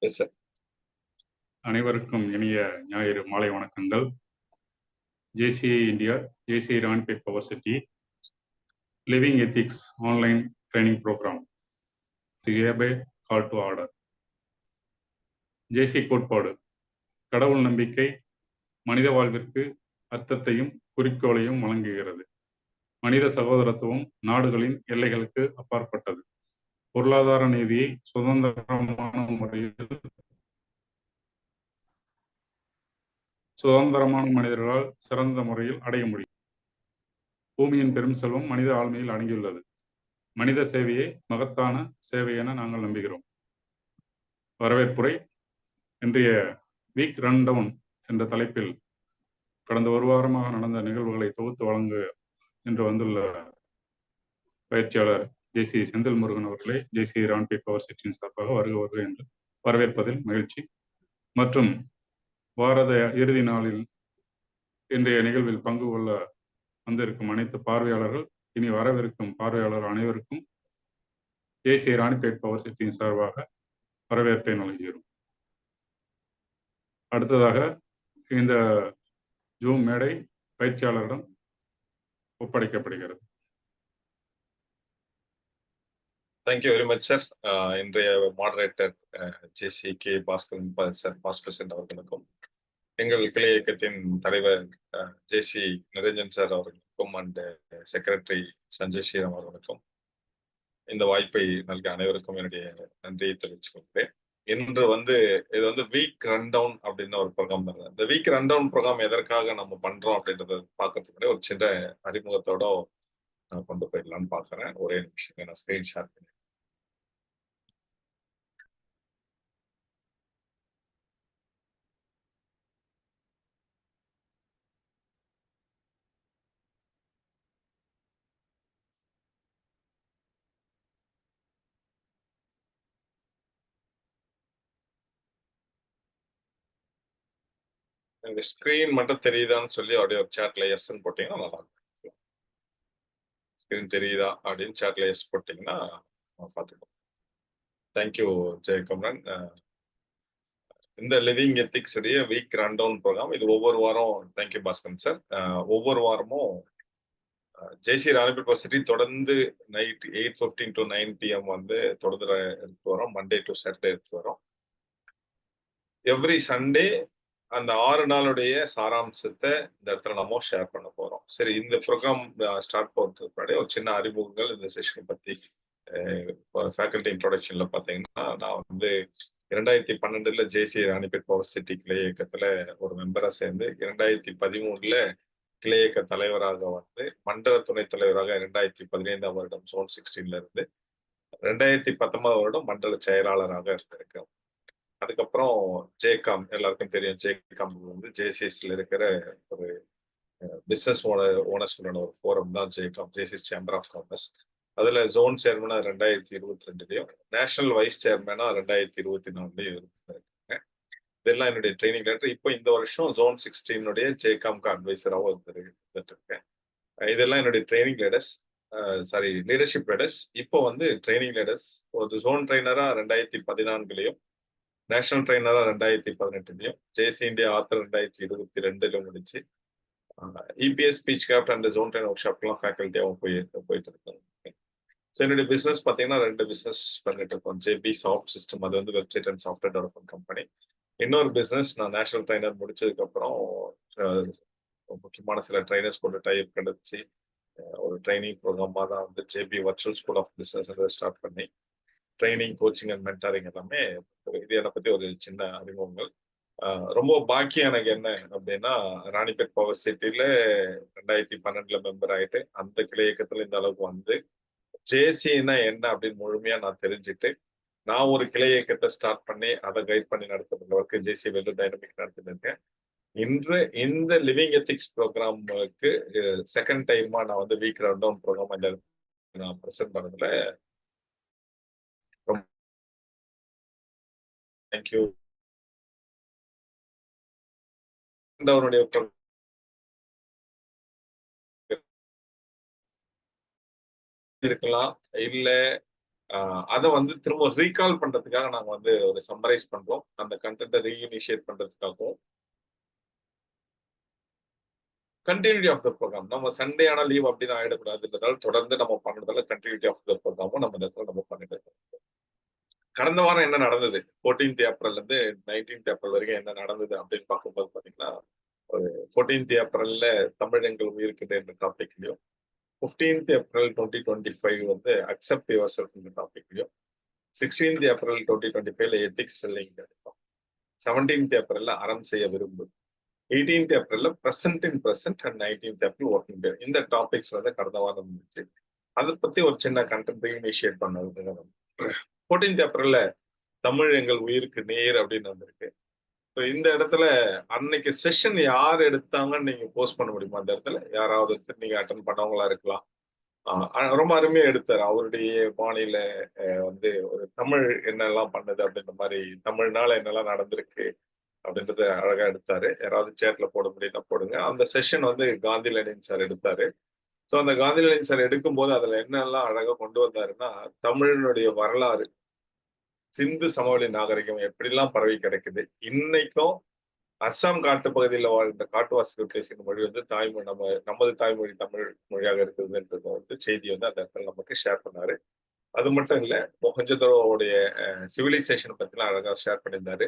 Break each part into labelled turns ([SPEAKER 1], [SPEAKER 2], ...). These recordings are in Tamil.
[SPEAKER 1] Yes sir.
[SPEAKER 2] அனைவருக்கும் இனிய ஞாயிறு மாலை வணக்கங்கள். JCI India, JCI Ranipet power city living ethics online training program call to order. JCI கோட்பாடு கடவுள் நம்பிக்கை மனித வாழ்விற்கு அர்த்தத்தையும் குறிக்கோளையும் வழங்குகிறது. மனித சகோதரத்துவம் நாடுகளின் எல்லைகளுக்கு அப்பாற்பட்டது. பொருளாதார நீதியை சுதந்திரமான மனிதர்களால் சிறந்த முறையில் அடைய முடியும். பூமியின் பெரும் செல்வம் மனித ஆளுமையில் அடங்கியுள்ளது. மனித சேவையை மகத்தான சேவை என நாங்கள் நம்புகிறோம். வரவேற்புரை. இன்றைய வீக் ரன் டவுன் என்ற தலைப்பில் கடந்த ஒரு வாரமாக நடந்த நிகழ்வுகளை தொகுத்து வழங்க என்று வந்துள்ள பயிற்சியாளர் JCI செந்தில் முருகன் அவர்களே JCI ராணிப்பேட் பவர் சிட்டியின் சார்பாக வருக என்று வரவேற்பதில் மகிழ்ச்சி. மற்றும் வாரத இறுதி நாளில் இன்றைய நிகழ்வில் பங்கு கொள்ள வந்திருக்கும் அனைத்து பார்வையாளர்கள், இனி வரவிருக்கும் பார்வையாளர் அனைவருக்கும் JCI ராணிப்பேட் பவர் சிட்டியின் சார்பாக வரவேற்பை நல்கிறோம். அடுத்ததாக இந்த ஜூம் மேடை பயிற்சியாளரிடம் ஒப்படைக்கப்படுகிறது.
[SPEAKER 1] Thank you very much sir. இன்றைய moderator JCI K Baskaran sir, past president அவர்களுக்கும், எங்கள் கிளை இயக்கத்தின் தலைவர் JCI நிரஞ்சன் சார் அவர்களுக்கும் அண்ட் செக்ரட்டரி சஞ்சய் ஸ்ரீராம் அவர்களுக்கும் இந்த வாய்ப்பை நல்க அனைவருக்கும் என்னுடைய நன்றியை தெரிவித்துக் கொள்கிறேன். இன்று இது வீக் ரன் டவுன் அப்படின்னு ஒரு ப்ரோக்ராம் தான். இந்த வீக் ரன் டவுன் ப்ரோக்ராம் எதற்காக நம்ம பண்றோம் அப்படின்றத பார்க்கறதுக்கு ஒரு சின்ன அறிமுகத்தோட நான் கொண்டு போயிடலான்னு பார்க்குறேன். ஒரே நிமிஷம் நான் ஸ்கிரீன் ஷேர் பண்ணி. இந்த ஸ்கிரீன் மட்டும் தெரியுதான்னு சொல்லி அப்படியே ஒரு சாட்ல எஸ்ன்னு போட்டீங்கன்னா நல்லா இருக்கும். ஸ்கிரீன் தெரியுதா அப்படின்னு சாட்ல எஸ் போட்டீங்கன்னா பார்த்துக்கோங்க. தேங்க்யூ ஜெயகுமரன். இந்த லிவிங் எத்திக்ஸ் உடைய வீக் ரன் டவுன் ப்ரோக்ராம் இது ஒவ்வொரு வாரம், தேங்க்யூ பாஸ்கரன் சார், ஒவ்வொரு வாரமும் JCI ராணிப்பேட் பவர் சிட்டி தொடர்ந்து நைட் 8:15 to 9 PM தொடர்ந்து எடுத்து வரோம். மண்டே டு சாட்டர்டே எடுத்து வரோம். எவ்ரி சண்டே அந்த 6 நாளுடைய சாராம்சத்தை இந்த இடத்துல நம்ம ஷேர் பண்ண போறோம். சரி, இந்த ப்ரோக்ராம் ஸ்டார்ட் போறதுக்கு முன்னாடி ஒரு சின்ன அறிமுகங்கள் இந்த செஷனை பத்தி. ஃபேக்கல்டி இன்ட்ரோடக்ஷன்ல பாத்தீங்கன்னா, நான் 2012 JCI ராணிப்பேட் பவர் சிட்டி கிளை இயக்கத்துல ஒரு மெம்பரா சேர்ந்து 2013 கிளை இயக்க தலைவராக மண்டல துணைத் தலைவராக 2015 வருடம் zone 16 இருந்து 2019 வருடம் மண்டல செயலாளராக இருந்திருக்கேன். அதுக்கப்புறம் ஜேகாம், எல்லாருக்கும் தெரியும், ஜேகாம் JCIஸ்ல இருக்கிற ஒரு பிசினஸ் ஓனர்ஸ்களோட ஒரு ஃபோரம் தான் ஜேகாம், JCI சேம்பர் ஆஃப் காமர்ஸ். அதுல ஜோன் சேர்மனா 2022லயும் நேஷனல் வைஸ் சேர்மனா 2024லயும் இருந்திருக்கேன். இதெல்லாம் என்னுடைய ட்ரைனிங் லெட்டர். இப்போ இந்த வருஷம் zone 16 ஜேகாம்க்கு அட்வைசராகவும் இருந்துட்டு இருக்கேன். இதெல்லாம் என்னுடைய ட்ரைனிங் லெட்டர்ஸ், லீடர்ஷிப் லெட்டர்ஸ். இப்போ ட்ரைனிங் லெட்டர்ஸ் ஒரு ஜோன் ட்ரைனரா 2014லயும் நேஷனல் ட்ரைனரா 2018லயும் JCI இந்தியா ஆத்தர் 2022 முடிச்சு EPS speech craft and zone train ஒர்க் ஷாப்லாம் ஃபேக்கல்ட்டியாகவும் போயிட்டு இருக்கேன். ஸோ என்னுடைய பிசினஸ் பார்த்தீங்கன்னா 2 பிசினஸ் பண்ணிட்டு இருக்கோம். JB சாஃப்ட் சிஸ்டம், அது website and software development company. இன்னொரு பிசினஸ், நான் நேஷனல் ட்ரைனர் முடிச்சதுக்கு அப்புறம் முக்கியமான சில ட்ரைனர்ஸ் கொண்டு டைப் கிடைச்சி ஒரு ட்ரைனிங் ப்ரோக்ராமாக தான் JB virtual school of business start பண்ணி ட்ரைனிங், கோச்சிங் அண்ட் மென்டாரிங் எல்லாமே. இது என்னை பத்தி ஒரு சின்ன அறிமுகங்கள். ரொம்ப பாக்கியம் எனக்கு என்ன அப்படின்னா, ராணிப்பேட் பவர் சிட்டில 2012 மெம்பர் ஆயிட்டு அந்த கிளை இயக்கத்துல இந்த அளவுக்கு JCIனா என்ன அப்படின்னு முழுமையா நான் தெரிஞ்சுட்டு, நான் ஒரு கிளை இயக்கத்தை ஸ்டார்ட் பண்ணி அதை கைட் பண்ணி நடத்துற ஒர்க்கு JCI வெல்டு டைனமிக் நடத்திட்டு இருக்கேன். இன்று இந்த லிவிங் எத்திக்ஸ் ப்ரோக்ராமுக்கு செகண்ட் டைமா நான் வீக் ரன் டவுன் ப்ரோக்ராம் நான் ப்ரெசென்ட் பண்ணதுல தேங்க்யூ. இருக்கலாம், இல்ல அதை வந்து திரும்ப ரீகால் பண்றதுக்காக நாங்க வந்து ஒரு சம்மரைஸ் பண்றோம். அந்த கண்டென்ட்டை ரீஇனிஷியேட் பண்றதுக்காகவும் கண்டினியூட்டி ஆஃப் த ப்ரோகிராம். நம்ம சண்டே ஆனா லீவ் அப்படின்னு ஆயிடக்கூடாதுன்றதால தொடர்ந்து நம்ம பண்றதால கண்டினியூட்டி ஆஃப் த ப்ரோகிராமும் நம்ம இந்த இடத்துல நம்ம பண்ணிட்டு இருக்கோம். கடந்த வாரம் என்ன நடந்தது? 14th ஏப்ரல்ல இருந்து 19th ஏப்ரல் வரைக்கும் என்ன நடந்தது அப்படின்னு பார்க்கும்போது பாத்தீங்கன்னா, ஒரு 14th ஏப்ரல்ல தமிழ் எங்கள் உயிர்க்குது என்ற டாபிக்லயும், 15th ஏப்ரல் 2025 வந்து அக்செப்ட் யுவர் செல்ஃப் என்ற டாபிக்லயும், 16th ஏப்ரல் 2025ல எத்திக்ஸ் செல்லிங் இருக்கும். 17th ஏப்ரல்ல அறம் செய்ய விரும்பு, 18th ஏப்ரல்ல present in present and 19th April working day. இந்த டாபிக்ஸ் வந்து கடந்த வாரம் இருந்துச்சு. அதை பத்தி ஒரு சின்ன கண்டென்ட் இனிஷியேட் பண்ணது. 14th ஏப்ரல்ல தமிழ் எங்கள் உயிருக்கு நேர் அப்படின்னு வந்திருக்கு. இந்த இடத்துல அன்னைக்கு செஷன் யார் எடுத்தாங்கன்னு நீங்க போஸ்ட் பண்ண முடியுமா? அந்த இடத்துல யாராவது நீங்க அட்டன் பண்ணவங்களா இருக்கலாம். ரொம்ப அருமையா எடுத்தாரு. அவருடைய பாணியில வந்து ஒரு தமிழ் என்னெல்லாம் பண்ணுது அப்படின்ற மாதிரி, தமிழ்னால என்னெல்லாம் நடந்திருக்கு அப்படின்றத அழகா எடுத்தாரு. யாராவது சேட்ல போட முடியும்னா போடுங்க. அந்த செஷன் வந்து காந்தி லெனின் சார் எடுத்தாரு. ஸோ அந்த காந்தி லெனின் சார் எடுக்கும்போது அதுல என்னெல்லாம் அழகா கொண்டு வந்தாருன்னா, தமிழினுடைய வரலாறு, சிந்து சமவெளி நாகரிகம் எப்படிலாம் பரவி கிடக்குது, இன்னைக்கும் அஸ்ஸாம் காட்டு பகுதியில் வாழ்ந்த காட்டுவாசிகள் பேசின மொழி வந்து தாய்மொழி, நமது தாய்மொழி தமிழ் மொழியாக இருக்குதுன்றத வந்து செய்தி வந்து அந்த இடத்துல நமக்கு ஷேர் பண்ணாரு. அது மட்டும் இல்ல, மொஹஞ்சதாரோவுடைய சிவிலைசேஷன் பத்திலாம் அழகா ஷேர் பண்ணியிருந்தாரு.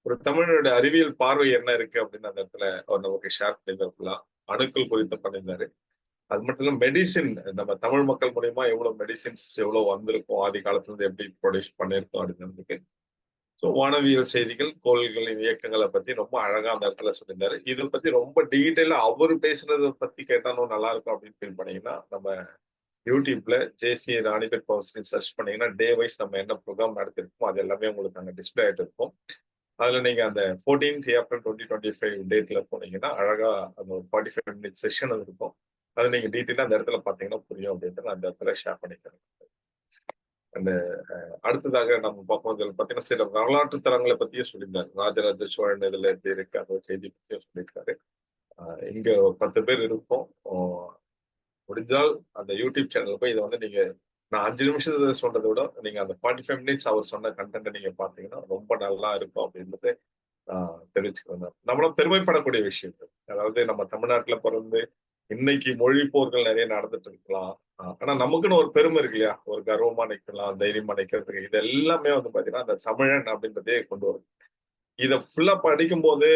[SPEAKER 1] ஒரு தமிழனுடைய அறிவியல் பார்வை என்ன இருக்கு அப்படின்னு அந்த இடத்துல அவர் நமக்கு ஷேர் பண்ணியிருந்தாரு. அணுக்கள் குறித்து பண்ணியிருந்தாரு. அது மட்டும் இல்ல, மெடிசின் நம்ம தமிழ் மக்கள் மூலியமா எவ்வளவு மெடிசின்ஸ் எவ்வளவு வந்திருக்கும், ஆதி காலத்துல இருந்து எப்படி ப்ரொடியூஸ் பண்ணியிருக்கோம் அப்படின்னு. ஸோ வானவியல் செய்திகள், கோள்களின் இயக்கங்களை பத்தி ரொம்ப அழகா அந்த இடத்துல சொல்லியிருந்தாரு. இதை பத்தி ரொம்ப டீட்டெயிலா அவரு பேசுறதை பத்தி கேட்டா இன்னும் நல்லா இருக்கும் அப்படின்னு ஃபீல் பண்ணீங்கன்னா, நம்ம யூடியூப்ல ஜேசி ராணிபெட் பவர் சர்ச் பண்ணீங்கன்னா டே வைஸ் நம்ம என்ன ப்ரோக்ராம் நடத்திருக்கோம் அது எல்லாமே உங்களுக்கு அங்கே டிஸ்பிளே ஆகிட்டு இருக்கும். அதுல நீங்க அந்த 14th ஏப்ரல் 2025 டேட்ல போனீங்கன்னா அழகா அந்த ஒரு 45 மினிட்ஸ் செஷன் இருக்கும். அது நீங்க டீட்டெயிலா அந்த இடத்துல பாத்தீங்கன்னா புரியும் அப்படின்ட்டு நான் அந்த இடத்துல ஷேர் பண்ணிக்கிறேன். அந்த அடுத்ததாக நம்ம பார்க்கும்போது பார்த்தீங்கன்னா சில வரலாற்று தலங்களை பத்தியும் சொல்லியிருந்தாரு. ராஜராஜ சோழன் இதுல எப்படி இருக்கு அந்த செய்தி பத்தியும் சொல்லியிருக்காரு. இங்க 10 பேர் இருப்போம். முடிஞ்சால் அந்த யூடியூப் சேனல் போய் இதை வந்து நீங்க, நான் 5 நிமிஷத்துல சொல்றதை விட நீங்க அந்த 45 மினிட்ஸ் அவர் சொன்ன கண்டென்ட் நீங்க பாத்தீங்கன்னா ரொம்ப நல்லா இருக்கும் அப்படின்றது தெரிவிச்சுக்கிறேன். நம்மளும் பெருமைப்படக்கூடிய விஷயங்கள். அதாவது நம்ம தமிழ்நாட்டுல பிறந்து இன்னைக்கு மொழி போர்கள் நிறைய நடந்துட்டு இருக்கலாம். ஆனா நமக்குன்னு ஒரு பெருமை இருக்கு இல்லையா? ஒரு கர்வமா நிக்கலாம், தைரியமா நிக்கிறதுக்கு. இது எல்லாமே வந்து பாத்தீங்கன்னா அந்த தமிழன் அப்படின்றதே கொண்டு வரும். இதை ஃபுல்லா படிக்கும் போது,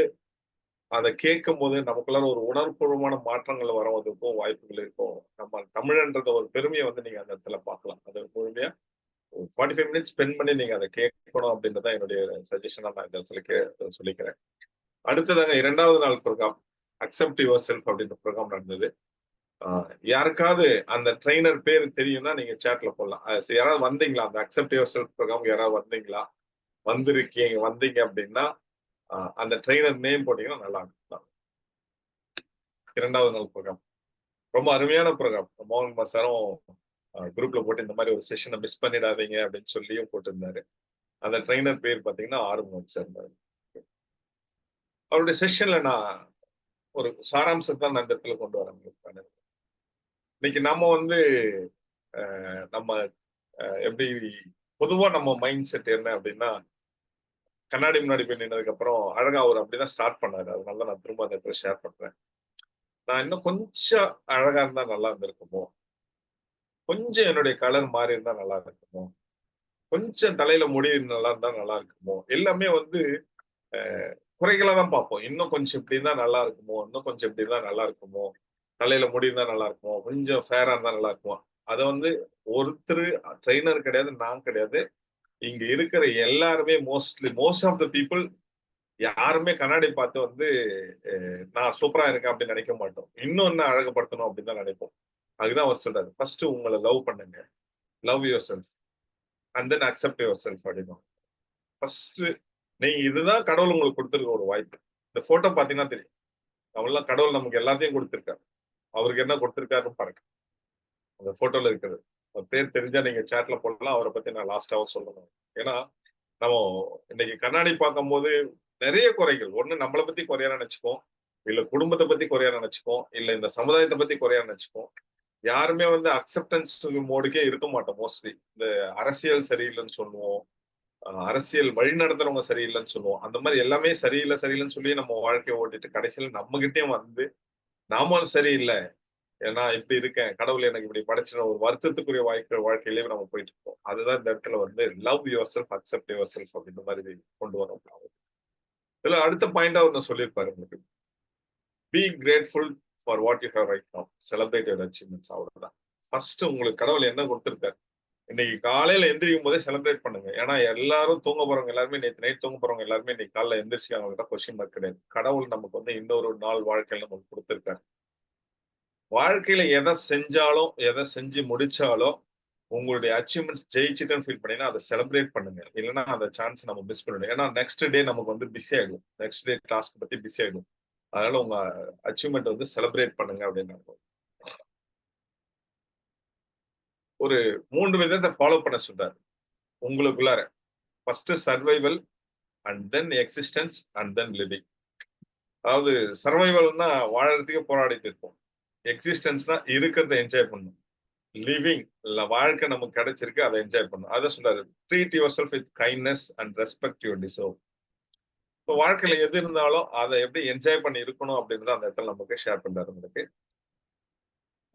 [SPEAKER 1] அதை கேட்கும் போது நமக்குள்ள ஒரு உணர்வுபூர்வமான மாற்றங்கள் வருவதற்கும் வாய்ப்புகள் இருக்கும். நம்ம தமிழன்றத ஒரு பெருமையை வந்து நீங்க அந்த இடத்துல பார்க்கலாம். அது முழுமையா 45 மினிட்ஸ் ஸ்பெண்ட் பண்ணி நீங்க அதை கேட்கணும் அப்படின்றத என்னுடைய சஜஷனா நான் இந்த இடத்துல சொல்லிக்கிறேன். அடுத்ததாக 2வது நாள் ப்ரோக்ராம் அக்செப்ட் யுவர் செல்ஃப் அப்படின்ற ப்ரோக்ராம் நடந்தது. யாருக்காவது அந்த ட்ரெய்னர் பேர் தெரியும்னா நீங்க சேட்ல போடலாம். யாராவது வந்தீங்களா? அந்த அக்செப்ட் யுவர் செல்ஃப் ப்ரோக்ராம் யாராவது வந்தீங்களா? வந்தீங்க அப்படின்னா அந்த ட்ரெய்னர் நேம் போட்டீங்கன்னா நல்லா இருக்கும். 2வது நாள் ப்ரோக்ராம் ரொம்ப அருமையான ப்ரோக்ராம். மோகன்குமார் சாரும் குரூப்ல போட்டு இந்த மாதிரி ஒரு செஷனை மிஸ் பண்ணிடாதீங்க அப்படின்னு சொல்லியும் போட்டிருந்தாரு. அந்த ட்ரெய்னர் பேர் பாத்தீங்கன்னா ஆறுமுகம் சார். அவருடைய செஷன்ல நான் ஒரு சாராம்சத்தை நான் இந்த இடத்துல கொண்டு வரேன். இன்னைக்கு நம்ம வந்து நம்ம எப்படி பொதுவா நம்ம மைண்ட் செட் என்ன அப்படின்னா, கண்ணாடி முன்னாடி போய் நின்னதுக்கு அப்புறம் அழகா அவர் அப்படிதான் ஸ்டார்ட் பண்ணாரு. அதனால நான் திரும்ப அந்த இடத்துல ஷேர் பண்றேன். நான் இன்னும் கொஞ்சம் அழகா இருந்தா நல்லா இருந்திருக்குமோ, கொஞ்சம் என்னுடைய கலர் மாறி இருந்தா நல்லா இருக்குமோ, கொஞ்சம் தலையில முடி நல்லா இருந்தா நல்லா இருக்குமோ, எல்லாமே வந்து குறைகளா தான் பார்ப்போம். இன்னும் கொஞ்சம் இப்படி இருந்தா நல்லா இருக்குமோ, இன்னும் கொஞ்சம் இப்படி இருந்தா நல்லா இருக்குமோ, தலையில முடி இருந்தா நல்லா இருக்குமோ, கொஞ்சம் ஃபேரா இருந்தா நல்லா இருக்குமோ. அத வந்து ஒருத்தர் ட்ரெய்னர் கிடையாது, நான் கிடையாது. இங்க இருக்கிற எல்லாருமே மோஸ்ட் ஆஃப் த பீப்பிள் யாருமே கண்ணாடி பார்த்து வந்து நான் சூப்பரா இருக்கேன் அப்படின்னு நினைக்க மாட்டோம். இன்னும் என்ன அழகுபடுத்தணும் அப்படின்னு தான் நினைப்போம். அதுதான் அவர் சொல்றாரு. ஃபர்ஸ்ட் உங்களை லவ் பண்ணுங்க. Love your self and then accept your self அப்படின்னு. ஃபர்ஸ்ட் நீங்க இதுதான் கடவுள் உங்களுக்கு கொடுத்திருக்க ஒரு வாய்ப்பு. இந்த போட்டோ பாத்தீங்கன்னா தெரியும். அவ்வளவு கடவுள் நமக்கு எல்லாத்தையும் கொடுத்திருக்காரு. அவருக்கு என்ன கொடுத்திருக்காருன்னு பாருங்க. அந்த போட்டோல இருக்கிறது. அவர் பேர் தெரிஞ்சா நீங்க சேட்ல போடலாம். அவரை பத்தி நான் லாஸ்டாவும் சொல்லணும். ஏன்னா நம்ம இன்னைக்கு கண்ணாடி பார்க்கும்போது நிறைய குறைகள். ஒண்ணு நம்மளை பத்தி குறையா நினைச்சுப்போம். இல்ல குடும்பத்தை பத்தி குறையா நினைச்சுப்போம். இல்ல இந்த சமுதாயத்தை பத்தி குறையா நினைச்சுப்போம். யாருமே வந்து அக்செப்டன்ஸ் மோடுக்கே இருக்க மாட்டோம் மோஸ்ட்லி. இந்த அரசியல் சரியில்லைன்னு சொல்லுவோம். அரசியல் வழி நடத்துறவங்க சரியில்லைன்னு சொல்லுவோம். அந்த மாதிரி எல்லாமே சரியில்லை சரியில்லைன்னு சொல்லி நம்ம வாழ்க்கையை ஓட்டிட்டு கடைசியில நம்ம கிட்டயும் வந்து நாமும் சரியில்லை, நான் இப்படி இருக்கேன், கடவுள் எனக்கு இப்படி படைச்சின ஒரு வருத்தத்துக்குரிய வாழ்க்கையிலேயே நம்ம போயிட்டு இருக்கோம். அதுதான் இந்த இடத்துல வந்து love your self, accept your self அப்படின்ற மாதிரி கொண்டு வரோம். இதுல அடுத்த பாயிண்டா ஒன்று சொல்லியிருப்பாரு உங்களுக்கு. Be grateful for what you have right now, celebrate your achievements. அவ்வளவுதான். ஃபர்ஸ்ட் உங்களுக்கு கடவுள் என்ன கொடுத்திருக்காரு, இன்னைக்கு காலையில எந்திரிக்கும் போதே செலிப்ரேட் பண்ணுங்க. ஏன்னா எல்லாரும் தூங்க போறவங்க எல்லாருமே நேற்று நைட் தூங்க போறவங்க எல்லாருமே இன்னைக்கு காலைல எந்திரிச்சாங்க. கொஸ்டின் மார்க் கிடையாது. கடவுள் நமக்கு வந்து இன்னொரு நாள் வாழ்க்கையில நமக்கு கொடுத்திருக்காரு. வாழ்க்கையில எதை செஞ்சாலும் எதை செஞ்சு முடிச்சாலும் உங்களுடைய அச்சீவ்மெண்ட்ஸ் ஜெயிச்சுட்டுன்னு ஃபீல் பண்ணீங்கன்னா அதை செலிப்ரேட் பண்ணுங்க. இல்லைன்னா அந்த சான்ஸ் நம்ம மிஸ் பண்ணிடுவோம். ஏன்னா நெக்ஸ்ட் டே நமக்கு வந்து பிஸி ஆயிடும். நெக்ஸ்ட் டே டாஸ்க் பத்தி பிஸி ஆயிடும். அதனால உங்க அச்சீவ்மெண்ட் வந்து செலிப்ரேட் பண்ணுங்க அப்படின்னு ஒரு 3 விதத்தை ஃபாலோ பண்ண சொல்றாரு உங்களுக்குள்ளார. First survival, and then existence, and then living. அதாவது சர்வைவல்னா வாழறதுக்கே போராடிட்டு இருப்போம். எக்ஸிஸ்டன்ஸ்னா இருக்கிறத என்ஜாய் பண்ணணும். லிவிங் இல்ல வாழ்க்கை நமக்கு கிடைச்சிருக்கு, அதை என்ஜாய் பண்ணணும். அதை சொல்றாரு, treat your self with kindness and respect your deserve. இப்போ வாழ்க்கையில எது இருந்தாலும் அதை எப்படி என்ஜாய் பண்ணி இருக்கணும் அப்படின்றத அந்த இடத்துல நமக்கு ஷேர் பண்றாரு. நமக்கு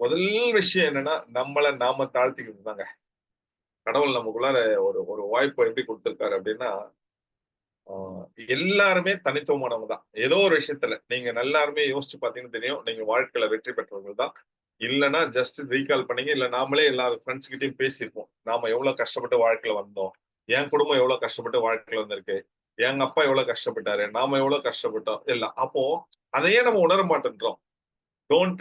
[SPEAKER 1] முதல் விஷயம் என்னன்னா நம்மளை நாம தாழ்த்திக்கிறது தாங்க. கடவுள் நமக்குள்ளார ஒரு ஒரு வாய்ப்பை எப்படி கொடுத்திருக்காரு அப்படின்னா, எல்லாருமே தனித்துவமானவங்க தான். ஏதோ ஒரு விஷயத்துல நீங்க எல்லாருமே யோசிச்சு பாத்தீங்கன்னு தெரியும், நீங்க வாழ்க்கையில வெற்றி பெற்றவர்கள் தான். இல்லைன்னா ஜஸ்ட் ரீகால் பண்ணீங்க, இல்ல நாமளே எல்லா ஃப்ரெண்ட்ஸ் கிட்டயும் பேசியிருப்போம். நாம எவ்வளவு கஷ்டப்பட்டு வாழ்க்கையில வந்தோம், என் குடும்பம் எவ்வளவு கஷ்டப்பட்டு வாழ்க்கையில வந்திருக்கு, எங்க அப்பா எவ்வளவு கஷ்டப்பட்டாரு, நாம எவ்வளவு கஷ்டப்பட்டோம் எல்லாம். அப்போ அதையே நம்ம உணர மாட்டேன்றோம். டோன்ட்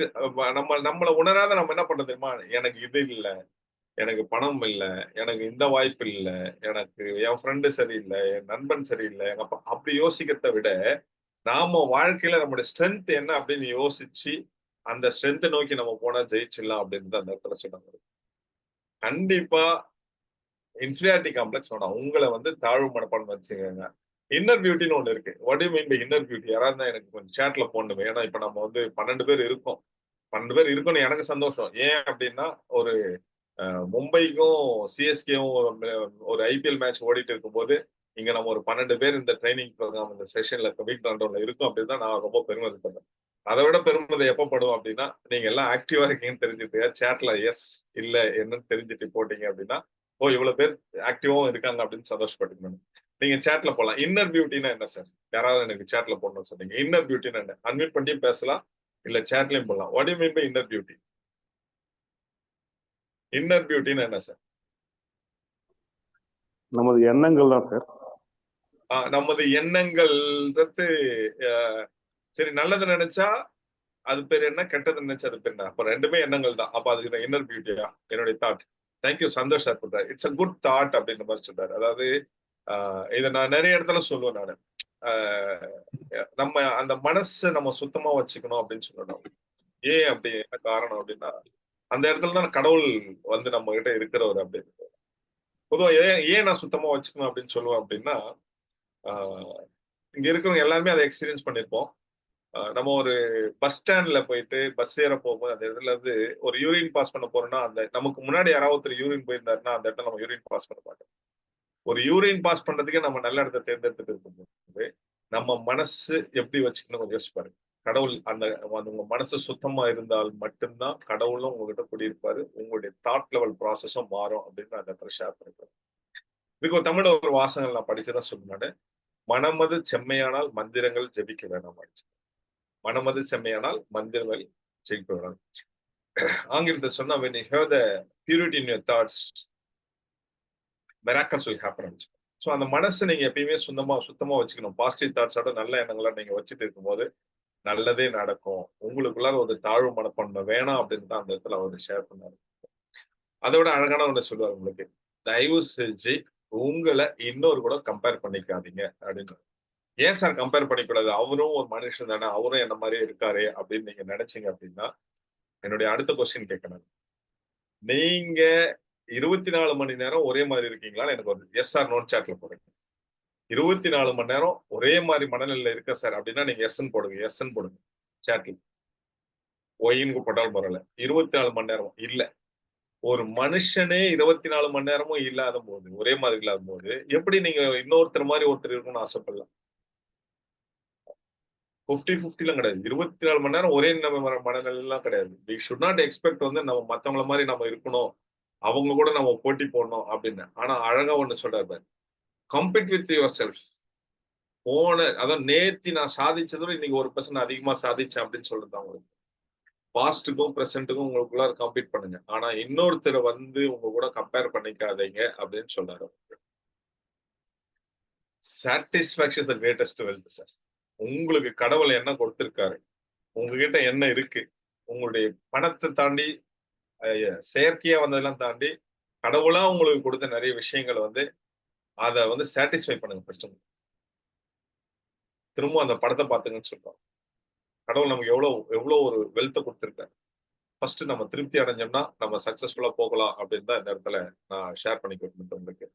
[SPEAKER 1] நம்மள உணராத நம்ம என்ன பண்றது தெரியுமா, எனக்கு இது இல்ல, எனக்கு பணம் இல்ல, எனக்கு இந்த வாய்ப்பு இல்ல, எனக்கு என் ஃப்ரெண்டு சரியில்லை, என் நண்பன் சரியில்லை, எங்க அப்பா, அப்படி யோசிக்கிறத விட நாம வாழ்க்கையில நம்முடைய ஸ்ட்ரென்த் என்ன அப்படின்னு யோசிச்சு அந்த ஸ்ட்ரென்த்தை நோக்கி நம்ம போனா ஜெயிச்சிடலாம் அப்படின்னு அந்த இடத்துல சொன்னாங்க. கண்டிப்பா இன்ஃபீரியாரிட்டி காம்ப்ளெக்ஸ் வேணாம். உங்களை வந்து தாழ்வு மனப்பான்மை வச்சுக்கோங்க. இன்னர் பியூட்டின்னு ஒண்ணு இருக்கு. What you mean by inner beauty? யாராவது தான் எனக்கு கொஞ்சம் சேட்ல போடணுமே. ஏன்னா இப்ப நம்ம வந்து 12 பேர் இருக்கோம். 12 பேர் இருக்கணும், எனக்கு சந்தோஷம். ஏன் அப்படின்னா ஒரு மும்பைக்கும் சிஎஸ்கேவும் ஒரு ஐபிஎல் மேட்ச் ஓடிட்டு இருக்கும்போது இங்க நம்ம ஒரு 12 பேர் இந்த ட்ரைனிங் ப்ரோக்ராம் இந்த செஷன்ல வீக் ரவுண்ட்ல இருக்கும் அப்படின்னு தான் நான் ரொம்ப பெருமைப்படுறேன். அதை விட பெருமிதை எப்ப படும் அப்படின்னா, நீங்க எல்லாம் ஆக்டிவா இருக்கீங்கன்னு தெரிஞ்சுட்டு சேட்ல எஸ் இல்ல என்னன்னு தெரிஞ்சுட்டு போட்டீங்க அப்படின்னா, ஓ இவ்வளவு பேர் ஆக்டிவாவும் இருக்காங்க அப்படின்னு சந்தோஷப்பட்டுக்கணும். நீங்க சேட்ல போடலாம். இன்னர் பியூட்டினா என்ன சார்? யாராவது எனக்கு சேட்ல போடணும்னு சொன்னீங்க. இன்னர் பியூட்டினா என்ன? அன்மியூட் பண்ணியும் பேசலாம், இல்ல சேட்லயும் போடலாம். What you mean by inner beauty? Inner பியூட்டினா என்ன சார்?
[SPEAKER 3] நமது எண்ணங்கள் தான் சார்.
[SPEAKER 1] நமது எண்ணங்கள்ன்றது சரி, நல்லது நினைச்சா அது பேர் என்ன, கெட்டது நினைச்சா அது பேர் என்ன? அப்ப ரெண்டுமே எண்ணங்கள் தான். அப்ப அதுக்கு இன்னர் பியூட்டியா? என்னுடைய தாட். தேங்க்யூ சந்தோஷ் சார் சொல்றாரு. இட்ஸ் அ குட் தாட் அப்படின்ற மாதிரி சொல்றாரு. அதாவது இதை நான் நிறைய இடத்துல சொல்லுவேன் நானு. நம்ம அந்த மனசை நம்ம சுத்தமா வச்சுக்கணும் அப்படின்னு சொல்லணும். ஏன் அப்படி என்ன காரணம் அப்படின்னா, அந்த இடத்துல தான் கடவுள் வந்து நம்ம கிட்ட இருக்கிறவர் அப்படின்னு. பொதுவா ஏன் நான் சுத்தமா வச்சுக்கணும் அப்படின்னு சொல்லுவேன் அப்படின்னா, இங்க இருக்கிறவங்க எல்லாருமே அதை எக்ஸ்பீரியன்ஸ் பண்ணிருப்போம். நம்ம ஒரு பஸ் ஸ்டாண்ட்ல போயிட்டு பஸ் ஏற போகும்போது அந்த இடத்துல இருந்து ஒரு யூரின் பாஸ் பண்ண போறோம்னா, அந்த நமக்கு முன்னாடி யாராவது ஒருத்தர் யூரின் போயிருந்தாருன்னா அந்த இடத்துல நம்ம யூரின் பாஸ் பண்ண மாட்டோம். ஒரு யூரின் பாஸ் பண்றதுக்கே நம்ம நல்ல இடத்த தேர்ந்தெடுத்துட்டு இருக்கும்போது நம்ம மனசு எப்படி வச்சுக்கணும் கொஞ்சம் யோசிச்சு பாருங்க. கடவுள் அந்த உங்க மனசு சுத்தமா இருந்தால் மட்டும்தான் கடவுளும் உங்ககிட்ட குடியிருப்பாரு. உங்களுடைய தாட் லெவல் ப்ராசஸும் மாறும் அப்படின்னு அந்த இடத்துல ஷேர் பண்ணிக்கிறேன். இதுக்கு ஒரு தமிழ் ஒரு வாசகங்கள் நான் படிச்சுதான் சொன்னானு, மனமது செம்மையானால் மந்திரங்கள் ஜெபிக்க வேணாம். மனமது செம்மையானால் மந்திரங்கள் ஜெயிக்க வேணாம். ஆங்கிலத்தை சொன்னா when you have the purity in your thoughts, miracles will happen. So அந்த மனசு நீங்க எப்பயுமே சுத்தமா வச்சுக்கணும். பாசிட்டிவ் தாட்ஸோட நல்ல எண்ணங்களை நீங்க வச்சுட்டு இருக்கும்போது நல்லதே நடக்கும். உங்களுக்குள்ள ஒரு தாழ்வு மனப்பான்மை வேணாம் அப்படின்னு தான் அந்த இடத்துல அவர் ஷேர் பண்ணாரு. அதை விட அழகான ஒண்ணு சொல்லுவார் உங்களுக்கு, தயவு செஞ்சு உங்களை இன்னொரு கூட கம்பேர் பண்ணிக்காதீங்க அப்படின்னு. ஏன் சார் கம்பேர் பண்ணிக்கூடாது, அவரும் ஒரு மனுஷன் தானே, அவரும் என்ன மாதிரியே இருக்காரு அப்படின்னு நீங்க நினைச்சீங்க அப்படின்னா, என்னுடைய அடுத்த கொஸ்டின் கேட்கணும். நீங்க 24 மணி நேரம் ஒரே மாதிரி இருக்கீங்களா? எனக்கு ஒரு எஸ் ஆர் நோ சாட்ல போடுங்க. 24 மணி நேரம் ஒரே மாதிரி மனநிலையில இருக்க சார் அப்படின்னா நீங்க எஸ்ன்னு போடுங்க. எஸ்ன்னு போடுங்க சாட்ல. ஒயின்னு போட்டாலும் பரவாயில்ல. 24 மணி நேரம் இல்ல. ஒரு மனுஷனே 24 மணி நேரமும் இல்லாத போது, ஒரே மாதிரி இல்லாத போது, எப்படி நீங்க இன்னொருத்தர் மாரி ஒருத்தர் இருக்கணும்னு ஆசைப்படலாம்? 50-50லாம் கிடையாது. 24 மணி நேரம் ஒரே மனநிலைலாம் கிடையாது. வி ஷுட் நாட் எக்ஸ்பெக்ட் வந்து நம்ம மத்தவங்கள மாரி நம்ம இருக்கணும். அவங்க கூட நம்ம போட்டி போடணும் அப்படின்னு. ஆனா அழகா ஒண்ணு சொல்றாரு பாரு. Compete with your self. அதான் நேத்து நான் சாதிச்சத விட இன்னைக்கு 1% அதிகமா சாதிச்சேன் அப்படின்னு சொல்றது தான் உங்களுக்கு. பாஸ்ட்டுக்கும், பிரசன்ட்டுக்கும் உங்களுக்குள்ளார கம்பீட் பண்ணுங்க. ஆனா இன்னொருத்தர வந்து உங்க கூட கம்பேர் பண்ணிக்காதீங்க அப்படின்னு சொல்றாரு. Satisfaction is the greatest wealth sir. உங்களுக்கு கடவுள் என்ன கொடுத்திருக்காரு? உங்ககிட்ட என்ன இருக்கு? உங்களுடைய பணத்த தாண்டி, செயற்கையா வந்ததெல்லாம் தாண்டி, கடவுளா உங்களுக்கு கொடுத்த நெறைய விஷயங்கள வந்து, அத வந்து சாட்டிஸ்ஃபை பண்ணுங்க ஃபர்ஸ்ட். திரும்ப அந்த படத்த பாத்துங்கன்னு சொல்றோம். கடவுள் நமக்கு எவ்வளோ ஒரு வெல்த்த குடுத்திருக்காரு. ஃபர்ஸ்ட் நம்ம திருப்தி அடைஞ்சோம்னா, நம்ம சக்சஸ்ஃபுல்லா போகலாம் அப்படின்னு தான் இந்த இடத்துல நான் ஷேர் பண்ணிக்க உங்களுக்கு.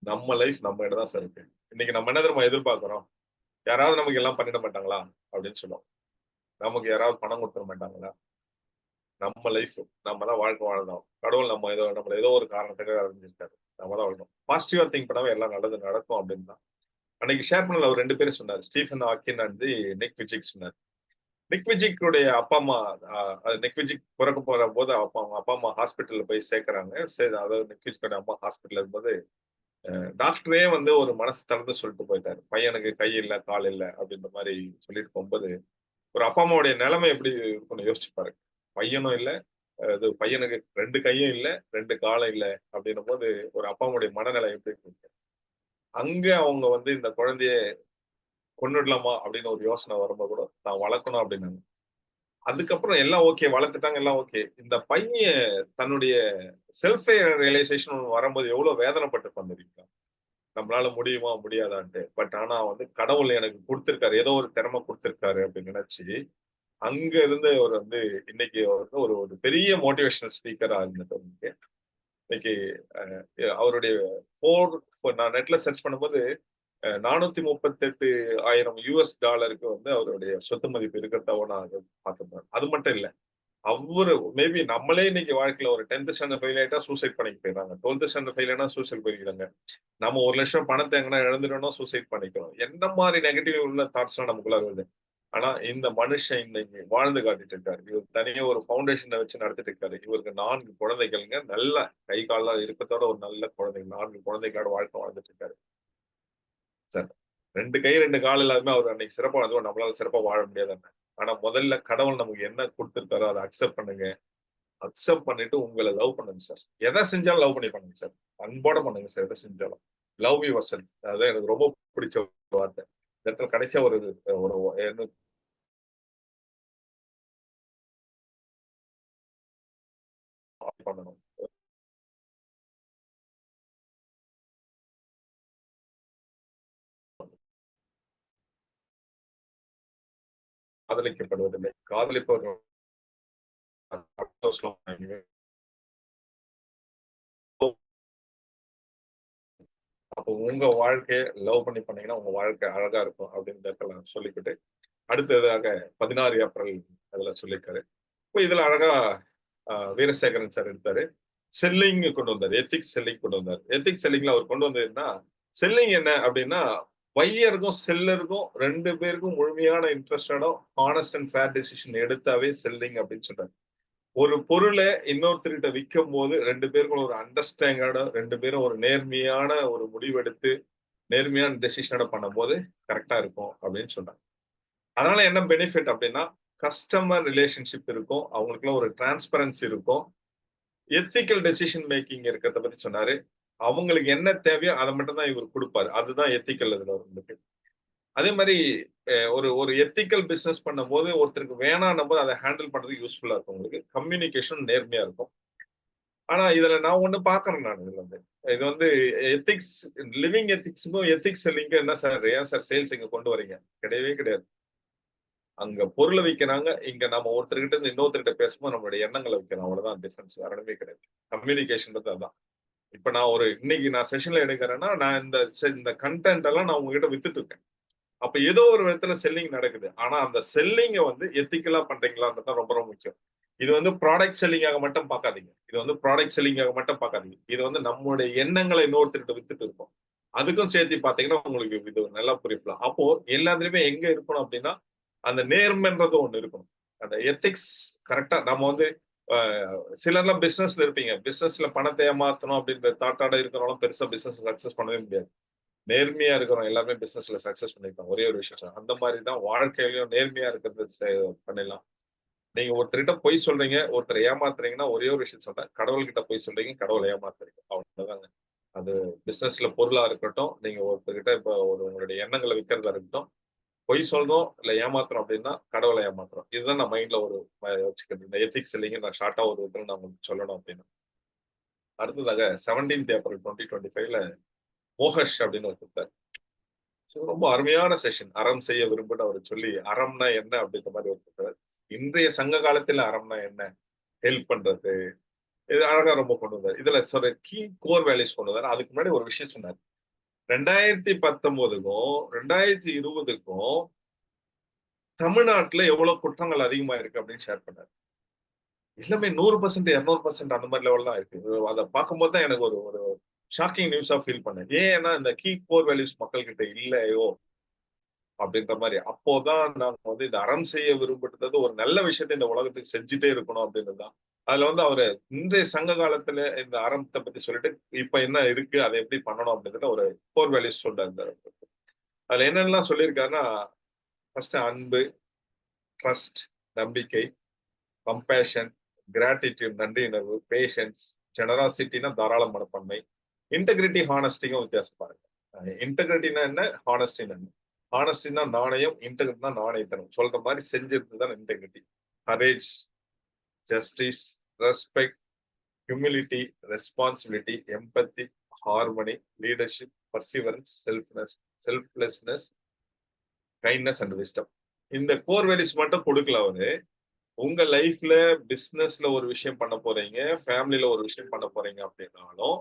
[SPEAKER 1] நம்ம லைஃப் நம்ம கிட்ட தான் சார் இருக்கு. இன்னைக்கு நம்ம என்ன தெரியுமா எதிர்பார்க்கிறோம்? யாராவது நமக்கு எல்லாம் பண்ணிட மாட்டாங்களா? அப்படின்னு சொல்லுவோம். நமக்கு யாராவது பணம் குடுத்துற மாட்டாங்களா? நம்ம லைஃப் நம்ம தான் வாழ்க்கை வாழணும். கடவுள் நம்மள ஏதோ ஒரு காரணத்துக்காக அறிஞ்சிருக்காரு. நம்ம தான் வாழணும். பாசிட்டிவா திங்க் பண்ணாவே எல்லாம் நல்லது நடக்கும் அப்படின்னு தான். அன்னைக்கு ஷேர் பண்ணல அவர் 2 பேரும் சொன்னாரு. ஸ்டீஃபன் ஹாக்கின் அண்ட் நிக் விஜிக் சொன்னாரு. நிக் விஜிக்குடைய அப்பா, அம்மா நிக் விஜிக் பிறக்க போறபோது அவங்க அப்பா, அம்மா ஹாஸ்பிட்டல்ல போய் சேர்க்கறாங்க. சரி, அதாவது நிக் விஜிக்கோட அம்மா ஹாஸ்பிட்டல்ல இருக்கும்போது, டாக்டரே வந்து ஒரு மனசு திறந்து சொல்லிட்டு போயிட்டாரு. பையனுக்கு கை இல்ல, கால் இல்ல அப்படின்ற மாரி சொல்லிட்டு போகும்போது, ஒரு அப்பா, அம்மாவுடைய நிலைமை எப்படி இருக்கும்னு யோசிச்சு பாருங்க. பையனும் இல்ல, இது பையனுக்கு 2 கையும் இல்ல, 2 காலும் இல்ல அப்படின்னும்போது, ஒரு அப்பா அம்மாவுடைய மனநிலை எப்படி இருக்கும்? அங்க அவங்க வந்து இந்த குழந்தைய கொன்னுடலாமா அப்படின்னு ஒரு யோசனை வரும்போது கூட, தான் வளர்க்கணும் அப்படின்னாங்க. அதுக்கப்புறம் எல்லாம் ஓகே. வளர்த்துட்டாங்க, எல்லாம் ஓகே. இந்த பையன் தன்னுடைய செல்ஃப் ரியலைசேஷன் வரும்போது எவ்வளவு வேதனைப்பட்டிருப்பான் தெரியுங்களா? நம்மளால முடியுமா? முடியாதான்ட்டு. பட் ஆனா வந்து கடவுள் எனக்கு குடுத்திருக்காரு. ஏதோ ஒரு திறமை குடுத்திருக்காரு அப்படின்னு நினைச்சு, அங்க இருந்து அவர் வந்து இன்னைக்கு வந்து ஒரு ஒரு பெரிய மோட்டிவேஷனல் ஸ்பீக்கரா இருந்துட்டு இன்னைக்கு அவருடைய நான் நெட்ல சர்ச் பண்ணும்போது, $438,000 வந்து அவருடைய சொத்து மதிப்பு இருக்கிறதா நான் பார்த்திருந்தேன். அது மட்டும் இல்ல. அவரு மேபி நம்மளே இன்னைக்கு வாழ்க்கையில ஒரு 10th ஸ்டாண்டர்ட் ஃபெயில் ஆயிட்டா சூசைட் பண்ணிக்க போயிடுறாங்க. 12th ஸ்டாண்டர்ட் ஃபெயில் ஆனா சூசைட் பண்ணிக்கிறாங்க. நம்ம 1,00,000 பணத்த எங்கனா இழந்துட்டோம்னா சூசைட் பண்ணிக்கிறோம். என்ன மாரி நெகட்டிவ் உள்ள தாட்ஸ்லாம் நமக்குள்ள வருது. ஆனா இந்த மனுஷன் இன்னைக்கு வாழ்ந்து காட்டிட்டு இருக்காரு. இவர் தனியா ஒரு ஃபவுண்டேஷன வச்சு நடத்திட்டு இருக்காரு. இவருக்கு 4 குழந்தைகள்ங்க. நல்ல கை கால்லாம் இருக்கத்தோட ஒரு நல்ல குழந்தைங்க. 4 குழந்தைகளோட வாழ்க்கை வாழ்ந்துட்டு இருக்காரு. சார் 2 கை 2 கால் இல்லாம அவர் அன்னைக்கு சிறப்பா அதுவும் நம்மளால சிறப்பா வாழ முடியாதுங்க. ஆனா முதல்ல கடவுள் நமக்கு என்ன குடுத்திருக்காரோ அத அக்செப்ட் பண்ணுங்க. அக்செப்ட் பண்ணிட்டு உங்கள லவ் பண்ணுங்க சார். எத செஞ்சாலும் லவ் பண்ணி பண்ணுங்க சார். அன்போட பண்ணுங்க சார் எத செஞ்சாலும். Love your self. அதான் எனக்கு ரொம்ப பிடிச்ச வார்த்தை. இந்த இடத்துல கடைசியா ஒரு ஒரு என்ன பண்ணணும். காதலிக்கப்படுவதில்லை. காதலிப்பவர்கள் அப்போ உங்க வாழ்க்கைய லவ் பண்ணி பண்ணீங்கன்னா, உங்க வாழ்க்கை அழகா இருக்கும் அப்படின்னு இந்த இடத்துல நான் சொல்லிக்கிட்டு, அடுத்ததாக 16 ஏப்ரல் அதுல சொல்லியிருக்காரு. இப்ப இதுல அழகா வீரசேகரன் சார் எடுத்தாரு. செல்லிங் கொண்டு வந்தாரு. எத்திக்ஸ் செல்லிங் கொண்டு வந்தாரு. எத்திக்ஸ் செல்லிங்ல அவர் கொண்டு வந்ததுன்னா, செல்லிங் என்ன அப்படின்னா, பையருக்கும் செல்லருக்கும் 2 பேருக்கும் முழுமையான இன்ட்ரஸ்டடா ஹானஸ்ட் அண்ட் ஃபேர் டெசிஷன் எடுத்தாவே செல்லிங் அப்படின்னு சொல்றாரு. ஒரு பொருள இன்னொருத்தர்கிட்ட விக்கும்போது 2 பேருக்கும் ஒரு அண்டர்ஸ்டாண்டடா 2 பேரும் ஒரு நேர்மையான ஒரு முடிவெடுத்து, நேர்மையான டெசிஷனோட பண்ணும்போது கரெக்ட்டா இருக்கும் அப்படின்னு சொல்றாங்க. அதனால என்ன பெனிஃபிட் அப்படின்னா, கஸ்டமர் ரிலேஷன்ஷிப் இருக்கும். அவங்களுக்குள்ள ஒரு டிரான்ஸ்பரன்சி இருக்கும். எத்திக்கல் டெசிஷன் மேக்கிங் இருக்கிறத பத்தி சொன்னாரு. அவங்களுக்கு என்ன தேவையோ அத மட்டும் தான் இவரு குடுப்பாரு. அதுதான் எத்திக்கல் இதுல வந்துட்டு. அதே மாரி ஒரு ஒரு எத்திக்கல் பிசினஸ் பண்ணும்போது ஒருத்தருக்கு வேணான்னும்போது அத ஹேண்டில் பண்றதுக்கு யூஸ்ஃபுல்லா இருக்கும் உங்களுக்கு. கம்யூனிகேஷன் நேர்மையா இருக்கும். ஆனா இதுல நான் ஒண்ணு பார்க்குறேன் நானு இதுல வந்து. இது வந்து எத்திக்ஸ் லிவிங் எத்திக்ஸ்க்கும் எத்திக்ஸ் செல்லிங்க்கும் என்ன சார்? ஏன் சார் சேல்ஸ் இங்க கொண்டு வரீங்க? கிடையவே கிடையாது. அங்க பொருள விக்கிறாங்க. இங்க நம்ம ஒருத்தர்கிட்ட இருந்து இன்னொருத்தர்கிட்ட பேசும்போது நம்மளுடைய எண்ணங்கள விக்கிறோம். அவ்வளவுதான் டிஃபரன்ஸ். வேற ஒண்ணுமே கிடையாது. கம்யூனிகேஷன்றது அதான். இப்ப நான் இன்னைக்கு நான் செஷன்ல எடுக்கிறேன்னா, நான் இந்த கன்டென்ட் எல்லாம் நான் உங்ககிட்ட வித்துட்டு இருக்கேன். அப்ப ஏதோ ஒரு விதத்துல செல்லிங் நடக்குது. ஆனா அந்த செல்லிங்க வந்து எத்திக்கலா பண்றீங்களான்றது தான் ரொம்ப ரொம்ப முக்கியம். இது வந்து ப்ராடக்ட் செல்லிங்காக மட்டும் பார்க்காதீங்க. இது வந்து ப்ராடக்ட் செல்லிங்காக மட்டும் பார்க்காதீங்க. இது வந்து நம்முடைய எண்ணங்களை இன்னொருத்தர்கிட்ட வித்துட்டு இருக்கோம். அதுக்கும் சேர்த்து பார்த்தீங்கன்னா, உங்களுக்கு இது ஒரு நல்லா புரியும். அப்போ எல்லாத்துலயுமே எங்க இருக்கணும் அப்படின்னா, அந்த நேர்மைன்றது ஒண்ணு இருக்கணும். அந்த எத்திக்ஸ் கரெக்ட்டா நம்ம வந்து அ சிலர்லாம் பிசினஸ்ல இருப்பீங்க. பிசினஸ்ல பணத்த ஏமாத்தணும் அப்படின்ற தாட்டோட இருக்கிறவங்கலாம் பெருசா பிசினஸ் சக்சஸ் பண்ணவே முடியாது. நேர்மையா இருக்கிறவங்க எல்லாருமே பிசினஸ்ல சக்சஸ் பண்ணிருக்காங்க. ஒரே ஒரு விஷயம் சொல்றேன். அந்த மாரி தான் வாழ்க்கையிலயும் நேர்மையா இருக்கிறது பண்ணிடலாம். நீங்க ஒருத்தர்கிட்ட பொய் சொல்றீங்க, ஒருத்தர ஏமாத்துறீங்கன்னா, ஒரே ஒரு விஷயம் சொல்றேன். கடவுள்கிட்ட பொய் சொல்றீங்க, கடவுள ஏமாத்துறீங்க. அவ்வளவுதாங்க. அது பிசினஸ்ல பொருளா இருக்கட்டும், நீங்க ஒருத்தர்கிட்ட இப்ப உங்களுடைய எண்ணங்கள விக்கிறதா இருக்கட்டும், பொய் சொல்றோம், இல்ல ஏமாத்துறோம் அப்படின்னா, கடவுள ஏமாத்துறோம். இதுதான் நான் மைண்ட்ல ஒரு வச்சுக்கிறது. இந்த எத்திக்ஸ் இல்லைங்க நான் ஷார்ட்டா ஒரு இதுல நான் உங்களுக்கு சொல்லணும் அப்படின்னா. அடுத்ததாக 17th ஏப்ரல் 2025ல மோகஷ் அப்படின்னு ஒருத்தர். ஸோ ரொம்ப அருமையான செஷன். அறம் செய்ய விரும்புன்னு அவரு சொல்லி, அறம்னா என்ன அப்படின்ற மாரி ஒருத்தர். இன்றைய சங்க காலத்துல அறம்னா என்ன? ஹெல்ப் பண்றது. இது அழகா ரொம்ப கொண்டு வந்தாரு. இதுல சொல்ற கீ கோர் வேல்யூஸ் கொண்டு வந்தாரு. அதுக்கு முன்னாடி ஒரு விஷயம் சொன்னாரு. 2019க்கும் 2020க்கும் தமிழ்நாட்டுல எவ்வளவு குற்றங்கள் அதிகமா இருக்கு அப்படின்னு ஷேர் பண்ணாரு. எல்லாமே 100% 200% அந்த மாதிரி லெவல் தான் இருக்கு. அத பார்க்கும்போது தான் எனக்கு ஒரு ஒரு ஷாக்கிங் நியூஸா ஃபீல் பண்ணேன். ஏன்னா இந்த கீ கோர் வேல்யூஸ் மக்கள் கிட்ட இல்லையோ அப்படின்ற மாரி. அப்போதான் நாங்க வந்து இந்த அறம் செய்ய விரும்புறது ஒரு நல்ல விஷயத்த இந்த உலகத்துக்கு செஞ்சுட்டே இருக்கணும் அப்படின்றது தான். அதுல வந்து அவரு இன்றைய சங்க காலத்துல இந்த அறத்த பத்தி சொல்லிட்டு, இப்ப என்ன இருக்கு, அத எப்படி பண்ணணும் அப்படின்றத ஒரு கோர் வேல்யூஸ் சொல்றாரு. அதுல என்னென்னலாம் சொல்லியிருக்காருன்னா, ஃபர்ஸ்ட் அன்பு, ட்ரஸ்ட் நம்பிக்கை, கம்பேஷன், கிராட்டிட்யூட் நன்றியுணர்வு, பேஷன்ஸ், ஜெனராசிட்டினா தாராள மனப்பான்மை, இன்டெகிரிட்டி, ஹானஸ்டிக்கும் வித்தியாசம் பாருங்க. இன்டெகிரிட்டினா என்ன? ஹானஸ்டினா என்ன? ஹானஸ்டினா நாணயம், இன்டெகிரிட்டினா நாணயத்தனம். சொல்ற மாதிரி செஞ்சிருந்து தான் integrity. Courage, justice, respect, humility, responsibility, empathy, harmony, leadership, perseverance, selflessness, kindness and wisdom. இந்த கோர் வேல்யூஸ் மட்டும் கொடுக்கல அவரு. உங்க லைஃப்ல பிசினஸ்ல ஒரு விஷயம் பண்ண போறீங்க, ஃபேமிலில ஒரு விஷயம் பண்ண போறீங்க அப்படின்னாலும்,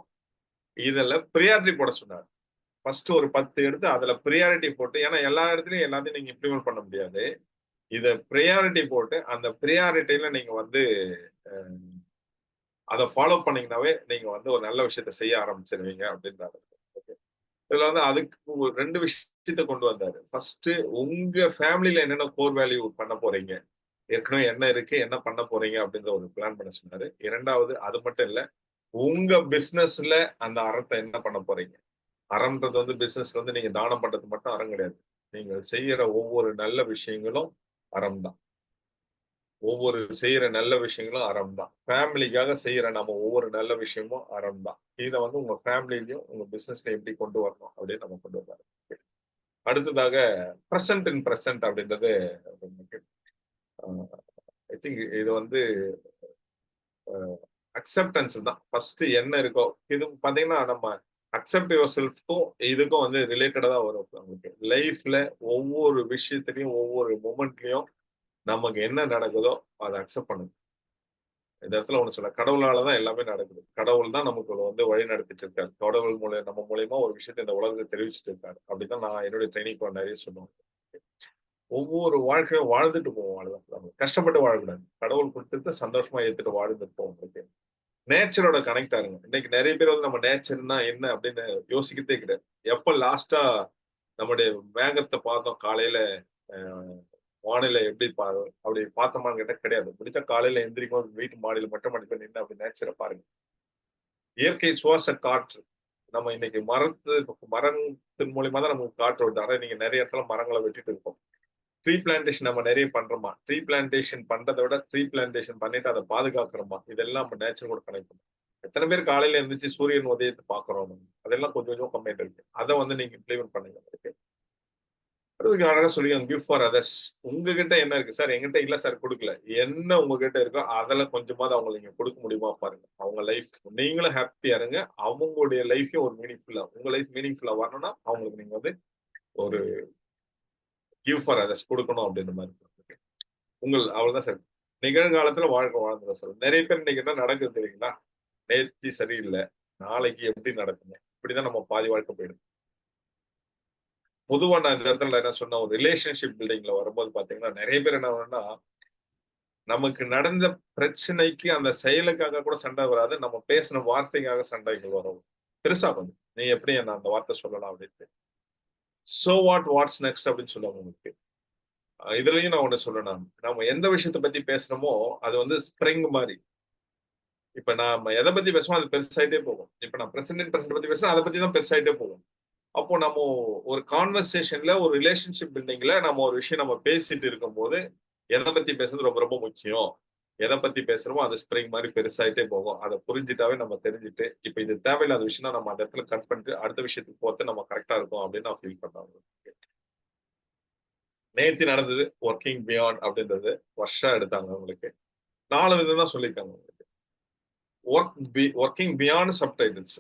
[SPEAKER 1] இதுல பிரியாரிட்டி போட சொன்னாரு. ஃபர்ஸ்ட் ஒரு 10 எடுத்து அதுல பிரியாரிட்டி போட்டு, ஏன்னா எல்லா இடத்துலயும் எல்லாத்தையும் நீங்க இம்ப்ளிமெண்ட் பண்ண முடியாது. இத பிரியாரிட்டி போட்டு, அந்த பிரியாரிட்டில நீங்க வந்து அ அத ஃபாலோ பண்ணீங்கன்னாவே, நீங்க வந்து ஒரு நல்ல விஷயத்த செய்ய ஆரம்பிச்சுருவீங்க அப்படின்றாரு. ஓகே. இதுல வந்து அதுக்கு ஒரு 2 விஷயத்த கொண்டு வந்தாரு. ஃபர்ஸ்ட் உங்க ஃபேமிலில என்னென்ன கோர் வேல்யூ பண்ண போறீங்க? ஏற்கனவே என்ன இருக்கு, என்ன பண்ண போறீங்க அப்படின்ற ஒரு பிளான் பண்ண சொன்னாரு. 2வது அது மட்டும் இல்ல, உங்க பிசினஸ்ல அந்த அறத்த என்ன பண்ண போறீங்க? அறம்ன்றது வந்து பிசினஸ்ல வந்து நீங்க தானம் பண்றது மட்டும் அறம் கிடையாது. நீங்க செய்யற ஒவ்வொரு நல்ல விஷயங்களும் அறம் தான். ஒவ்வொரு செய்யற நல்ல விஷயங்களும் அறம் தான். ஃபேமிலிக்காக செய்யற நம்ம ஒவ்வொரு நல்ல விஷயமும் அறம் தான். இத வந்து உங்க ஃபேமிலிலயும், உங்க பிசினஸ்ல எப்படி கொண்டு வரணும் அப்படின்னு நம்ம கொண்டு வந்தாரு. அடுத்ததாக பிரசன்ட் இன் பிரசன்ட் அப்படின்றது ரொம்ப முக்கியம். ஐ திங்க் இது வந்து அக்செப்டன்ஸ் தான். ஃபர்ஸ்ட் என்ன இருக்கோ, இது பார்த்தீங்கன்னா, நம்ம அக்செப்ட் யுவர் செல்ஃப்க்கும் இதுக்கும் வந்து ரிலேட்டடா தான் வரும் நமக்கு. லைஃப்ல ஒவ்வொரு விஷயத்திலயும், ஒவ்வொரு மொமெண்ட்லயும் நமக்கு என்ன நடக்குதோ, அத அக்செப்ட் பண்ணுங்க. இந்த இடத்துல ஒண்ணு சொல்ல கடவுளால தான் எல்லாமே நடக்குது. கடவுள் தான் நமக்கு வந்து வழி நடத்திட்டு இருக்காரு. கடவுள் நம்ம மூலியமா ஒரு விஷயத்த இந்த உலகத்துக்கு தெரிவிச்சுட்டு இருக்காரு. அப்படிதான் நான் என்னுடைய ட்ரெய்னிங் நிறைய சொல்லுவேன். ஒவ்வொரு வாழ்க்கையும் வாழ்ந்துட்டு போவோம் அவ்வளவுதான். நம்ம கஷ்டப்பட்டு வாழக்கூடாது. கடவுள் குடுத்தத சந்தோஷமா ஏத்துட்டு வாழ்ந்துட்டு போவோம். நேச்சரோட கனெக்ட் ஆகுங்க. இன்னைக்கு நெறைய பேர் வந்து நம்ம நேச்சர்னா என்ன அப்படின்னு யோசிக்கிறதே கிடையாது. எப்ப லாஸ்ட்டா நம்முடைய மேகத்த பார்த்தோம் காலையில அ வானிலை எப்படி அப்படி பார்த்தோமான்னு கேட்டா கிடையாது. முடிஞ்சா காலையில எந்திரிக்கும் வீட்டு மாடியில மொட்டை மாடி போய் நின்னு அப்படி நேச்சர பாருங்க. இயற்கை சுவாச காற்று. நம்ம இன்னைக்கு மரத்தின் மூலியமா தான் நமக்கு காற்று வருது. ஆனா நீங்க நெறைய இடத்துல மரங்கள வெட்டிட்டு இருக்கோம். ட்ரீ பிளான்டேஷன் நம்ம நெறைய பண்றோமா? ட்ரீ பிளான்டேஷன் பண்றத விட ட்ரீ பிளான்டேஷன் பண்ணிட்டு அத பாதுகாக்கிறோமா? இதெல்லாம் நம்ம நேச்சர் கூட கனெக்ட் பண்ணணும். எத்தன பேர் காலையில எந்திரிச்சு சூரியன் உதயத்த பார்க்குறோம் நம்ம. அதெல்லாம் கொஞ்சம் கொஞ்சம் கம்மியாயிட்டு இருக்கு. அத வந்து நீங்க இம்ப்ளிமெண்ட் பண்ணுங்க. ஓகே. அதுக்கு அழகா சொல்லிருக்காங்க கிவ் ஃபார் அதர்ஸ். உங்ககிட்ட என்ன இருக்கு? சார் என்கிட்ட இல்ல சார் குடுக்கல. என்ன உங்ககிட்ட இருக்கோ அதுல கொஞ்சமாவது அவங்களுக்கு நீங்க குடுக்க முடியுமா பாருங்க. அவங்க லைஃப் நீங்களும் ஹேப்பியா இருங்க. அவங்களுடைய லைஃபையும் ஒரு மீனிங்ஃபுல்லா உங்க லைஃப் மீனிங்ஃபுல்லா வரணும்னா அவங்களுக்கு நீங்க வந்து ஒரு கிவ் ஃபார் அதர்ஸ் குடுக்கணும் அப்படின்ற மாரி. அவ்வளவுதான் சார். நிகழ்காலத்துல வாழ்க்கை வாழ்ந்துரும் சார். நெறைய பேர் இன்னைக்கு என்ன நடக்குது தெரியுங்களா? நேத்து சரியில்ல. நாளைக்கு எப்படி நடக்குங்க? இப்படிதான் நம்ம பாதி வாழ்க்கை போயிடும். பொதுவா நான் இந்த இடத்துல என்ன சொன்ன ஒரு ரிலேஷன்ஷிப் பில்டிங்ல வரும்போது பாத்தீங்கன்னா நிறைய பேர் என்ன பண்ணா நமக்கு நடந்த பிரச்சனைக்கு அந்த செயலுக்காக கூட சண்டை வராது. நம்ம பேசின வார்த்தைக்காக சண்டைகள் வரும். பெருசா கொஞ்சம். நீ எப்படி என்ன அந்த வார்த்தை சொல்லலாம் அப்படின்ட்டு. சோ வாட்ஸ் நெக்ஸ்ட் அப்படின்னு சொல்லுவாங்க உங்களுக்கு. இதுலயும் நான் ஒண்ணு சொல்றேன் நான். நம்ம எந்த விஷயத்த பத்தி பேசுறோமோ அது வந்து ஸ்ப்ரிங் மாரி. இப்ப நாம எத பத்தி பேசுறோமோ அது பெருசாயிட்டே போகும். இப்ப நான் பிரசன்ட் பத்தி பேசுறேன் அத பத்தி தான் பெருசாயிட்டே போகும். அப்போ நம்ம ஒரு கான்வர்சேஷன்ல ஒரு ரிலேஷன்ஷிப் பில்டிங்ல நம்ம ஒரு விஷயம் நம்ம பேசிட்டு இருக்கும்போது எதை பத்தி பேசுறது ரொம்ப ரொம்ப முக்கியம். எதை பத்தி பேசுறோமோ அது ஸ்ப்ரிங் மாதிரி பெருசாயிட்டே போகும். அதை புரிஞ்சுட்டாவே நம்ம தெரிஞ்சுட்டு இப்ப இது தேவையில்லாத விஷயம்னா நம்ம அந்த இடத்துல கட் பண்ணிட்டு அடுத்த விஷயத்துக்கு போறது நம்ம கரெக்டா இருக்கும் அப்படின்னு நான் ஃபீல் பண்ணேன். நேத்தி நடந்தது ஒர்க்கிங் பியாண்ட் அப்படின்றது வருஷம் எடுத்தாங்க உங்களுக்கு 4 விதம் தான் சொல்லியிருக்காங்க உங்களுக்கு. Working beyond subtitles.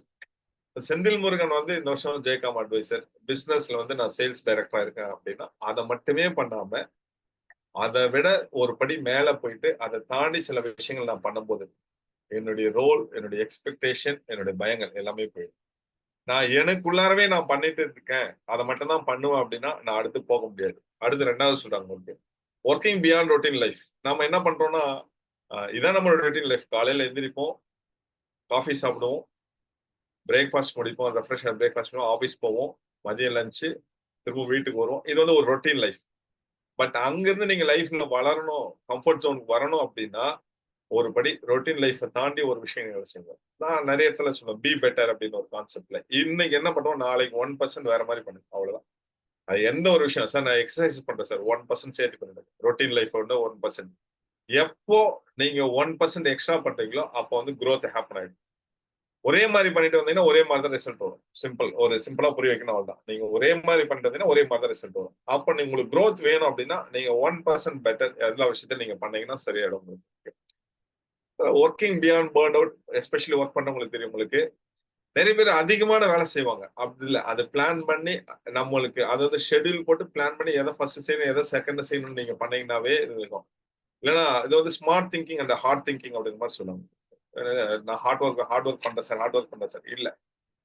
[SPEAKER 1] Senthil Murugan வந்து இந்த வருஷம் ஜெயகாம் அட்வைசர் பிசினஸ்ல வந்து நான் சேல்ஸ் டைரக்டரா இருக்கேன் அப்படின்னா அதை மட்டுமே பண்ணாம அதை விட ஒரு படி மேல போயிட்டு அதை தாண்டி சில விஷயங்கள் நான் பண்ணும்போது என்னுடைய ரோல் என்னுடைய எக்ஸ்பெக்டேஷன் என்னுடைய பயங்கள் எல்லாமே போயிடும். நான் எனக்குள்ளாரவே நான் பண்ணிட்டு இருக்கேன் அதை மட்டும் தான் பண்ணுவேன் அப்படின்னா நான் அடுத்து போக முடியாது. அடுத்து 2வது சொல்றாங்க உங்களுக்கு ஒர்க்கிங் பியாண்ட் ரொட்டீன் லைஃப். நாம என்ன பண்றோம்னா இதான் நம்மளோட ரொட்டீன் லைஃப். காலையில எந்திரிப்போம், காஃபி சாப்பிடுவோம், பிரேக்ஃபாஸ்ட் முடிப்போம், ரெஃப்ரெஷ் பிரேக்ஃபாஸ்ட் பண்ணுவோம், ஆஃபீஸ் போவோம், மதியம் லஞ்சு, திரும்ப வீட்டுக்கு வருவோம். இது வந்து ஒரு ரொட்டீன் லைஃப். பட் அங்கிருந்து நீங்க லைஃப்ல வளரணும், கம்ஃபர்ட் ஜோனுக்கு வரணும் அப்படின்னா ஒரு படி ரொட்டீன் லைஃப்பை தாண்டி ஒரு விஷயம் செய்வோம். நான் நிறைய இடத்துல சொல்லுவேன் பி பெட்டர் அப்படின்னு ஒரு கான்செப்ட்ல இன்னைக்கு என்ன பண்ணுவோம் நாளைக்கு 1% வேற மாதிரி பண்ணுங்க அவ்வளவுதான். அது எந்த ஒரு விஷயம் சார் நான் எக்ஸசைஸ் பண்றேன் சார் 1% சேர்த்து பண்ணிடுங்க ரொட்டீன் லைஃப் வந்து 1%. எப்போ நீங்க 1% எக்ஸ்ட்ரா பண்றீங்களோ அப்போ வந்து growth ஹேப்பன் ஆயிடும். ஒரே மாதிரி பண்ணிட்டு வந்தீங்கன்னா ஒரே மாதிரி தான் ரிசல்ட் வரும். ஒரு சிம்பிளா புரிய வைக்கணும் அவ்வளவுதான். நீங்க ஒரே மாதிரி பண்றதுன்னா ஒரே மாதிரி தான் ரிசல்ட் வரும். அப்ப நீங்க உங்களுக்கு growth வேணும் அப்படின்னா நீங்க 1% பெட்டர் எல்லா விஷயத்தையும் நீங்க பண்ணீங்கன்னா சரியாயிடும் உங்களுக்கு. Working beyond burn out especially work பண்ணவங்களுக்கு தெரியும். உங்களுக்கு நிறைய பேர் அதிகமான வேலை செய்வாங்க. அப்படி இல்லை அதை பிளான் பண்ணி நம்மளுக்கு அதாவது ஷெட்யூல் போட்டு பிளான் பண்ணி எதை ஃபர்ஸ்ட் செய்யணும் எதை செகண்ட் செய்யணும்னு நீங்க பண்ணீங்கன்னாவே இது இருக்கும். இல்லைன்னா இது வந்து smart thinking and hard thinking அப்படிங்கிற மாதிரி சொல்லுவாங்க. நான் ஹார்ட் ஒர்க் பண்றேன் சார் இல்ல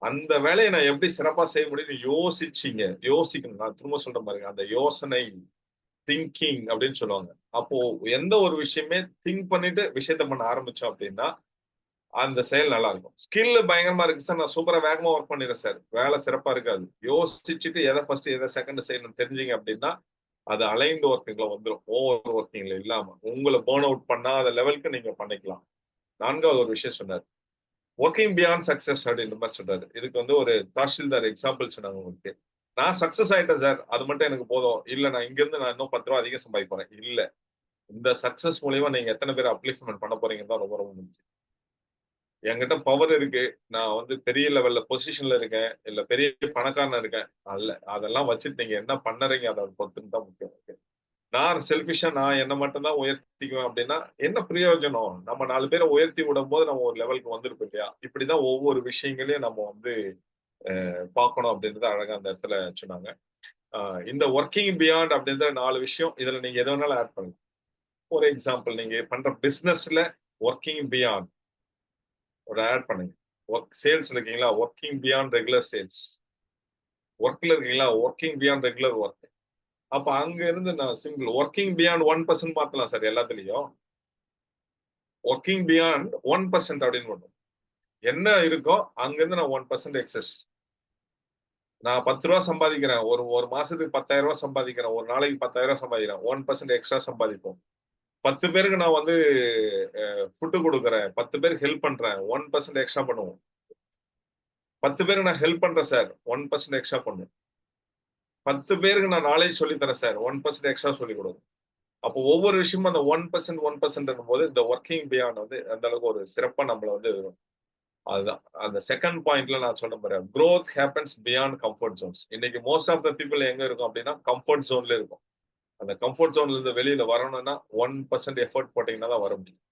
[SPEAKER 1] அந்த வேலையை நான் எப்படி சிறப்பா செய்ய முடியும்னு யோசிக்கணும். நான் திரும்ப சொல்ற மாதிரி அந்த யோசனை திங்கிங் அப்படின்னு சொல்லுவாங்க. அப்போ எந்த ஒரு விஷயமே திங்க் பண்ணிட்டு விஷயத்த பண்ண ஆரம்பிச்சோம் அப்படின்னா அந்த செயல் நல்லா இருக்கும். ஸ்கில் பயங்கரமா இருக்கு சார் நான் சூப்பரா வேகமா ஒர்க் பண்ணிடுறேன் சார் வேலை சிறப்பா இருக்காது. யோசிச்சுட்டு எதை ஃபர்ஸ்ட் எதை செகண்ட் செய்யணும் தெரிஞ்சீங்க அப்படின்னா அது அலைன்டு ஒர்க்கிங்ல வந்துடும். ஓவர் ஒர்க்கிங்ல இல்லாம உங்களை பேர்ன் அவுட் பண்ணாத லெவலுக்கு நீங்க பண்ணிக்கலாம். 4வது ஒரு விஷயம் சொன்னார் ஒர்க்கிங் பியாண்ட் சக்சஸ் அப்படின்னு மாதிரி சொல்றாரு. இதுக்கு வந்து ஒரு தாசில்தார் எக்ஸாம்பிள் சொன்னாங்க உங்களுக்கு. நான் சக்சஸ் ஆயிட்டேன் சார் அது மட்டும் எனக்கு போதும் இல்ல நான் இங்க இருந்து நான் இன்னும் 10 ரூபா அதிகம் சம்பாதிக்க போறேன் இல்ல இந்த சக்சஸ் மூலியமா நீங்க எத்தனை பேர் அப்லிஃப்ட்மெண்ட் பண்ண போறீங்கன்னு தான் ரொம்ப ரொம்ப முக்கியம். என்கிட்ட பவர் இருக்கு நான் வந்து பெரிய லெவல்ல பொசிஷன்ல இருக்கேன் இல்ல பெரிய பணக்காரனா இருக்கேன் அல்ல அதெல்லாம் வச்சுட்டு நீங்க என்ன பண்ணறீங்க அதை பொறுத்துன்னு தான் முக்கியம். நான் செல்ஃபிஷா நான் என்ன மட்டும் தான் உயர்த்திக்குவேன் அப்படின்னா என்ன பிரயோஜனம். நம்ம 4 பேரை உயர்த்தி விடும் போது நம்ம ஒரு லெவலுக்கு வந்திருப்போம் இல்லையா. இப்படிதான் ஒவ்வொரு விஷயங்களையும் நம்ம வந்து பார்க்கணும் அப்படின்றத அழகா அந்த இடத்துல சொன்னாங்க. இந்த ஒர்க்கிங் பியாண்ட் அப்படின்ற 4 விஷயம் இதுல நீங்க எது வேணாலும் ஆட் பண்ணுங்க. ஒரு எக்ஸாம்பிள் நீங்க பண்ற பிசினஸ்ல ஒர்க்கிங் பியாண்ட் ஒரு ஆட் பண்ணுங்க. ஒர்க் சேல்ஸ் இருக்கீங்களா ஒர்க்கிங் பியாண்ட் ரெகுலர் சேல்ஸ். ஒர்க்ல இருக்கீங்களா ஒர்க்கிங் பியாண்ட் ரெகுலர் ஒர்க். அப்ப அங்க இருந்து நான் சிம்பிள் ஒர்க்கிங் பியாண்ட் 1% மாத்தலாம் சார் எல்லாத்துலயும். ஒர்க்கிங் பியாண்ட் 1% அப்படின்னு பண்ணும். என்ன இருக்கோ அங்கிருந்து நான் 1% எக்ஸஸ். நான் 10 ரூபா சம்பாதிக்கிறேன் ஒரு மாசத்துக்கு 10,000 ரூபாய் சம்பாதிக்கிறேன் ஒரு நாளைக்கு 10,000 ரூபாய் சம்பாதிக்கிறேன் 1% எக்ஸ்ட்ரா சம்பாதிப்போம். 10 பேருக்கு நான் வந்து ஃபுட்டு கொடுக்குறேன் 10 பேருக்கு ஹெல்ப் பண்றேன் 1% எக்ஸ்ட்ரா பண்ணுவோம். 10 பேருக்கு நான் ஹெல்ப் பண்றேன் சார் 1% எக்ஸ்ட்ரா பண்ணும். 10 பேருக்கு நான் நாலேஜ் சொல்லி தரேன் சார் 1% எக்ஸ்ட்ரா சொல்லி கொடுங்க. அப்போ ஒவ்வொரு விஷயமும் அந்த 1% போது இந்த ஒர்க்கிங் பியாண்ட் வந்து அந்த அளவுக்கு ஒரு சிறப்பா நம்மள வந்து அதுதான் அந்த செகண்ட் பாயிண்ட்ல நான் சொன்ன மாதிரி growth happens beyond comfort zones. இன்னைக்கு மோஸ்ட் ஆஃப் த பீப்புள் எங்க இருக்கும் அப்படின்னா கம்ஃபர்ட் ஜோன்ல இருக்கும். அந்த கம்ஃபர்ட் ஜோன்ல இருந்து வெளியில வரணும்னா 1% எஃபர்ட் போட்டீங்கன்னா தான் வர முடியும்.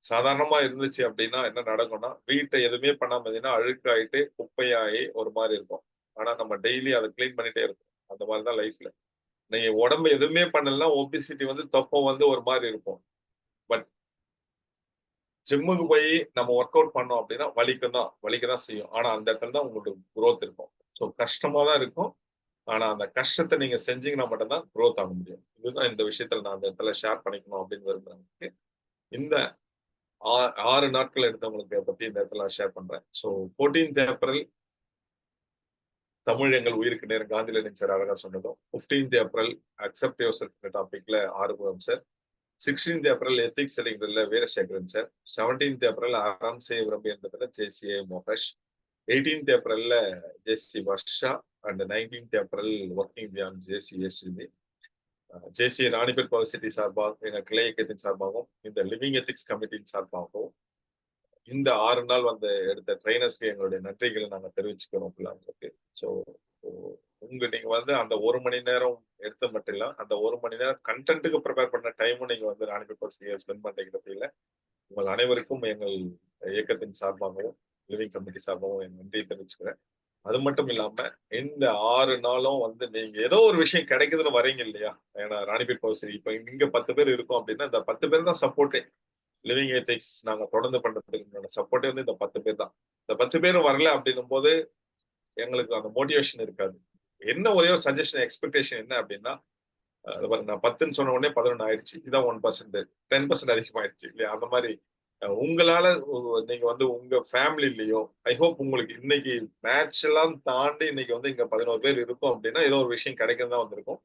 [SPEAKER 1] சாதாரணமா இருந்துச்சு அப்படின்னா என்ன நடக்கும்னா வீட்டை எதுவுமே பண்ணாம இருந்தீங்கன்னா அழுக்காயிட்டு குப்பையாகி ஒரு மாதிரி இருக்கும். ஆனா நம்ம டெய்லி அதை கிளீன் பண்ணிட்டே இருக்கோம். அந்த மாதிரிதான் லைஃப்ல நீங்க உடம்பு எதுவுமே பண்ணலன்னா ஒபிசிட்டி வந்து தொப்பம் வந்து ஒரு மாதிரி இருக்கும். பட் ஜிம்முக்கு போய் நம்ம ஒர்க் அவுட் பண்ணோம் அப்படின்னா வலிக்க தான் செய்யும். ஆனா அந்த இடத்துல தான் உங்களுக்கு growth இருக்கும். ஸோ கஷ்டமா தான் இருக்கும். ஆனா அந்த கஷ்டத்தை நீங்க செஞ்சீங்கன்னா மட்டும்தான் growth ஆக முடியும். இதுதான் இந்த விஷயத்துல நான் அந்த இடத்துல ஷேர் பண்ணிக்கணும் அப்படின்னு விரும்புறேன். இந்த 6 நாட்கள் எடுத்தவங்களுக்கு பத்தி இந்த இடத்துல ஷேர் பண்றேன். ஸோ 14th ஏப்ரல் தமிழ் எங்கள் உயிருக்கு நேரம் காந்திலட்சுமி சார் அழகா சொன்னதும், 15th April accept your self டாபிக்ல Arumugam sir, 16th April ethics அப்படிங்கிறதுல வீரசேகரன் சார், 17th ஏப்ரல் அறம் செய்ய விரும்பி என்பதுல ஜேசிஏ மோகேஷ், 18th ஏப்ரல்ல JC Varsha and 19th April working beyond JC ஏஸ்வி, ஜேசி ராணிபேட் பவர் சிட்டி சார்பாக எங்கள் கிளை இயக்கத்தின் சார்பாகவும் இந்த லிவிங் எத்திக்ஸ் கமிட்டியின் சார்பாகவும் இந்த 6 நாள் வந்து எடுத்த ட்ரைனர்ஸ்க்கு எங்களுடைய நன்றிகளை நாங்கள் தெரிவிச்சுக்கிறோம் பிள்ளைங்களுக்கு. ஸோ நீங்க வந்து அந்த 1 மணி நேரம் எடுத்த மட்டும் இல்ல, அந்த 1 மணி நேரம் கண்டென்ட்டுக்கு ப்ரிப்பேர் பண்ண டைமும் நீங்க வந்து ராணிபேட் ஸ்பெண்ட் பண்றீங்க. உங்கள் அனைவருக்கும் எங்கள் இயக்கத்தின் சார்பாகவும் லிவிங் கமிட்டி சார்பாகவும் என் நன்றியை தெரிவிச்சுக்கிறேன். அது மட்டும் இல்லாம இந்த 6 நாளும் வந்து நீங்க ஏதோ ஒரு விஷயம் கிடைக்குதுன்னு வரீங்க இல்லையா? ஏன்னா ராணிபேட் பவர் இப்ப இங்க 10 பேர் இருக்கோம் அப்படின்னா இந்த 10 பேர் தான் சப்போர்ட்டே. லிவிங் எத்திக்ஸ் நாங்க தொடர்ந்து பண்றதுக்கு சப்போர்ட்டே வந்து இந்த 10 பேர் தான். இந்த 10 பேர் வரல அப்படின்னும் போது எங்களுக்கு அந்த மோட்டிவேஷன் இருக்காது. என்ன ஒரே ஒரு சஜஷன் எக்ஸ்பெக்டேஷன் என்ன அப்படின்னா, நான் 10ன்னு சொன்ன உடனே 11 ஆயிடுச்சு. இதான் 1%, 10% அதிகமாயிடுச்சு இல்லையா? அந்த மாதிரி உங்களால நீங்க வந்து உங்க ஃபேமிலிலயோ, ஐ ஹோப் உங்களுக்கு இன்னைக்கு மேட்ச் எல்லாம் தாண்டி இன்னைக்கு வந்து இங்க 11 பேர் இருக்கோம் அப்படின்னா ஏதோ ஒரு விஷயம் கிடைக்கும் தான் வந்திருக்கும்.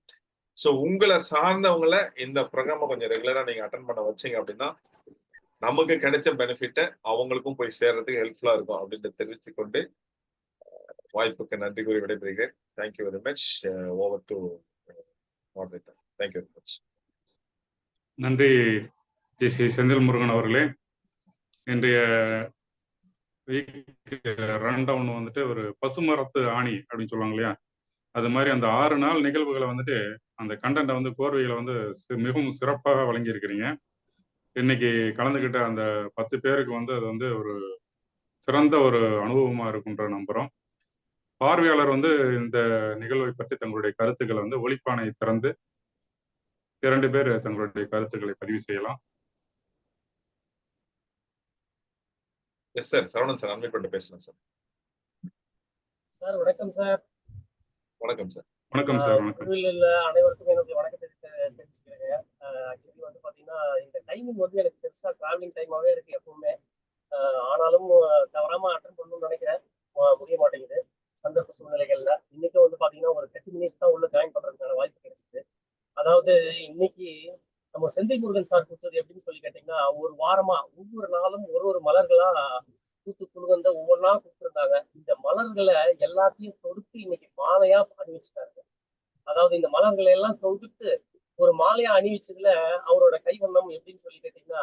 [SPEAKER 1] ஸோ உங்களை சார்ந்தவங்களை இந்த ப்ரோக்ராம கொஞ்சம் ரெகுலரா நீங்க அட்டன் பண்ண வச்சீங்க அப்படின்னா நமக்கு கிடைச்ச பெனிஃபிட்டை அவங்களுக்கும் போய் சேர்றதுக்கு ஹெல்ப்ஃபுல்லா இருக்கும் அப்படின்னு தெரிவித்துக் கொண்டு வாய்ப்புக்கு நன்றி கூறி விடைபெறுகிறேன். Thank you very much. Over to moderator. Thank you very much.
[SPEAKER 2] நன்றி ஜேசி செந்தில் முருகன் அவர்களே. இன்றைய ரன் டவுன் வந்துட்டு ஒரு பசுமரத்து ஆணி அப்படின்னு சொல்லுவாங்க இல்லையா, அது மாதிரி அந்த 6 நாள் நிகழ்வுகளை வந்துட்டு அந்த கண்டென்ட்டை வந்து கோர்வைகளை வந்து மிகவும் சிறப்பாக வழங்கியிருக்கிறீங்க. இன்னைக்கு கலந்துக்கிட்ட அந்த 10 பேருக்கு வந்து அது வந்து ஒரு சிறந்த ஒரு அனுபவமா இருக்குன்ற நம்புறோம். பார்வையாளர் வந்து இந்த நிகழ்வை பற்றி தங்களுடைய கருத்துக்களை வந்து ஒலிப்பானை திறந்து 2 பேர் தங்களுடைய கருத்துக்களை பதிவு செய்யலாம்.
[SPEAKER 1] Yes sir, Saravanan sir unmute பண்ணிட்டு பேசலாம் சார்.
[SPEAKER 4] சார் வணக்கம் சார்.
[SPEAKER 1] வணக்கம் சார்.
[SPEAKER 2] வணக்கம் சார். வணக்கம்.
[SPEAKER 4] அனைவருக்கும் என்னுடைய வணக்கத்தை தெரிவிச்சுக்கிறேங்க. ஆக்சுவலி வந்து பாத்தீங்கன்னா இந்த டைமிங் வந்து எனக்கு பெருசா டிராவலிங் டைமாவே இருக்கு எப்பவுமே. ஆனாலும் தவறாம அட்டன் பண்ணணும்னு நினைக்கிறேன், முடிய மாட்டேங்குது சந்தர்ப்ப சூழ்நிலைகள்ல. இன்னைக்கு வந்து பாத்தீங்கன்னா ஒரு 30 மினிட்ஸ் தான் உள்ள ஜாயின் பண்றதுக்கான வாய்ப்பு கிடைச்சது. அதாவது இன்னைக்கு நம்ம செந்தில் முருகன் சார் கொடுத்தது எப்படின்னு சொல்லி கேட்டீங்கன்னா, ஒரு வாரமா ஒவ்வொரு நாளும் ஒரு மலர்களா பூத்து குழுந்த ஒவ்வொன்றா கொடுத்துருந்தாங்க. இந்த மலர்களை எல்லாத்தையும் தொடுத்து இன்னைக்கு மாலையா அணிவிச்சுட்டாங்க. அதாவது இந்த மலர்களை எல்லாம் தொடுத்து ஒரு மாலையா அணிவிச்சதுல அவரோட கைவண்ணம் எப்படின்னு சொல்லி கேட்டீங்கன்னா,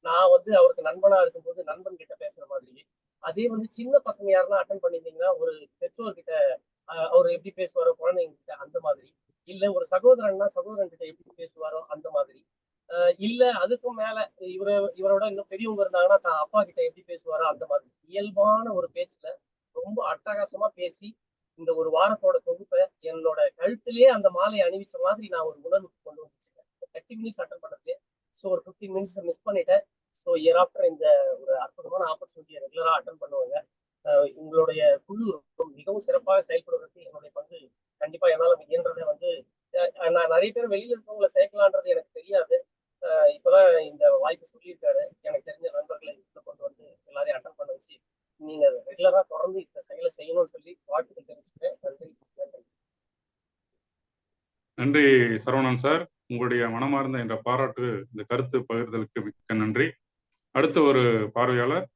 [SPEAKER 4] நான் வந்து அவருக்கு நண்பனா இருக்கும்போது நண்பன் கிட்ட பேசுற மாதிரி, அதே வந்து சின்ன பசங்க யாருன்னா அட்டன் பண்ணியிருந்தீங்கன்னா ஒரு பெற்றோர்கிட்ட அவர் எப்படி பேசுவாரோ குழந்தைங்க கிட்ட அந்த மாதிரி, இல்ல ஒரு சகோதரன்னா சகோதரன் கிட்ட எப்படி பேசுவாரோ அந்த மாதிரி, இல்ல அதுக்கும் மேல இவரோட இன்னும் பெரியவங்க இருந்தாங்கன்னா தான் அப்பா கிட்ட எப்படி பேசுவாரோ அந்த மாதிரி இயல்பான ஒரு பேச்சுல ரொம்ப அட்டகாசமா பேசி இந்த ஒரு வாரத்தோட தொகுப்பை என்னோட கழுத்திலேயே அந்த மாலையை அணிவிச்ச மாதிரி நான் ஒரு உணர்வுக்கு கொண்டு வந்துருக்கேன். 30 மினிட்ஸ் அட்டன் பண்ணது. ஸோ ஒரு 15 மினிட்ஸ் மிஸ் பண்ணிட்டேன். ஸோ இயர் ஆஃப்டர் இந்த ஒரு அற்புதமான ஆப்பர்ச்சுனிட்டியை ரெகுலரா அட்டன் பண்ணுவாங்க. உங்களுடைய குழு மிகவும் சிறப்பாக செயல்படுவதற்கு என்னுடைய பங்கு கண்டிப்பா என்னால இயன்றதை வந்து நான் நிறைய பேர் வெளியில இருக்கவங்களை சேர்க்கலான்றது எனக்கு தெரியாது. இப்பதான் இந்த வாய்ப்பு சொல்லியிருக்காரு. எனக்கு தெரிஞ்ச நண்பர்களை கொண்டு வந்து எல்லாரையும் அட்டன் பண்ண வச்சு நீங்க ரெகுலரா தொடர்ந்து இந்த செயலை செய்யணும்னு சொல்லி வாழ்த்துக்கள் தெரிவிச்சுக்கிறேன். நன்றி.
[SPEAKER 2] நன்றி சரவணன் சார், உங்களுடைய மனமார்ந்த என்ற பாராட்டு இந்த கருத்து பகிர்தலுக்கு மிக்க நன்றி. அடுத்த ஒரு பார்வையாளர்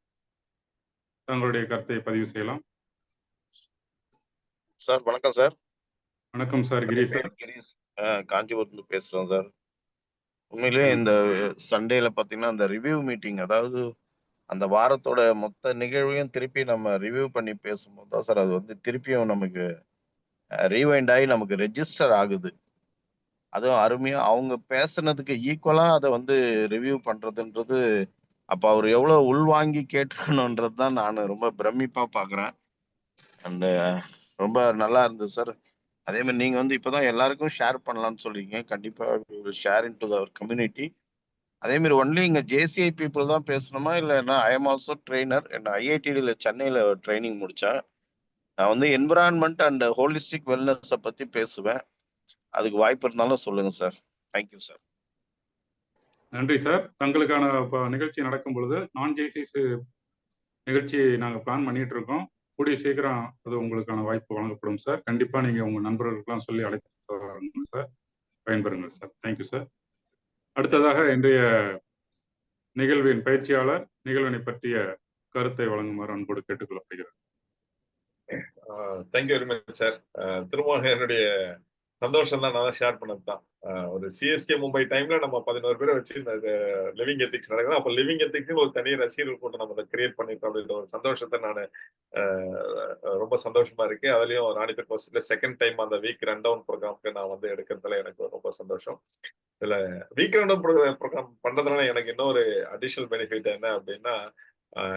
[SPEAKER 2] தங்களுடைய கருத்தை பதிவு செய்யலாம்.
[SPEAKER 5] சார் வணக்கம் சார்.
[SPEAKER 2] வணக்கம் சார். கிரீஷ் சார்.
[SPEAKER 5] காஞ்சிபுரத்துல பேசுறோம் சார். உண்மையிலேயே இந்த சண்டேல பாத்தீங்கன்னா அந்த ரிவ்யூ மீட்டிங், அதாவது அந்த வாரத்தோட மொத்த நிகழ்வையும் திருப்பி நம்ம ரிவ்யூ பண்ணி பேசும்போது தான் சார் அது வந்து திருப்பியும் நமக்கு ரீவைண்ட் ஆகி நமக்கு ரெஜிஸ்டர் ஆகுது. அதுவும் அருமையா அவங்க பேசுனதுக்கு ஈக்குவலா அதை வந்து ரிவ்யூ பண்றதுன்றது, அப்ப அவர் எவ்வளவு உள்வாங்கி கேட்டுக்கணும்ன்றது தான் நான் ரொம்ப பிரமிப்பா பாக்குறேன். அந்த ரொம்ப நல்லா இருந்தது சார். அதே மாதிரி நீங்க வந்து இப்பதான் எல்லாருக்கும் ஷேர் பண்ணலாம்னு சொல்றீங்க. கண்டிப்பா share into our community. அதே மாதிரி ஒன்லி இங்க ஜேசிஐ பீப்புள் தான் பேசணுமா இல்லைன்னா ஐ எம் ஆல்சோ ட்ரெயினர். ஐஐடியில சென்னையில ட்ரைனிங் முடிச்சேன். நான் வந்து என்விரான்மெண்ட் அண்ட் ஹோலிஸ்டிக் வெல்னஸை பத்தி பேசுவேன். அதுக்கு வாய்ப்பு இருந்தாலும் சொல்லுங்க சார். Thank you sir.
[SPEAKER 2] நன்றி சார். தங்களுக்கான நிகழ்ச்சி நடக்கும் பொழுது நான் ஜேசிஸ் நிகழ்ச்சி நாங்கள் பிளான் பண்ணிட்டு இருக்கோம். கூடிய சீக்கிரம் அது உங்களுக்கான வாய்ப்பு வழங்கப்படும் சார். கண்டிப்பா நீங்க உங்க நண்பர்களுக்கெல்லாம் சொல்லி அழைத்து வரணும் சார். பயன்பெறுங்கள் சார். Thank you sir. அடுத்ததாக இன்றைய நிகழ்வின் பயிற்சியாளர் நிகழ்வினை பற்றிய கருத்தை வழங்குமாறு அன்போடு கேட்டுக்கொள்ளப்படுகிறார்.
[SPEAKER 1] Thank you very much sir. திரும்ப என்னுடைய சந்தோஷம் தான் நான் ஷேர் பண்ணது தான். ஒரு சிஎஸ்கே மும்பை டைம்ல நம்ம 11 பேரை வச்சு இந்த லிவிங் எத்திக்ஸ் நடக்குது. அப்போ லிவிங் எத்திக்ஸ் ஒரு தனி ரசிகர்கள் கூட்டம் நம்ம அதை கிரியேட் பண்ணிட்டோம் அப்படின்ற ஒரு சந்தோஷத்தை நான் ரொம்ப சந்தோஷமா இருக்கு. அதுலயும் ராணிபேட் பஸ்ல செகண்ட் டைம் அந்த வீக் ரன் டவுன் ப்ரோக்ராம்க்கு நான் வந்து எடுக்கிறதுல எனக்கு ரொம்ப சந்தோஷம். இதுல வீக் ரன் டவுன் ப்ரோக்ராம் பண்றதுனால எனக்கு இன்னொரு அடிஷனல் பெனிஃபிட் என்ன அப்படின்னா,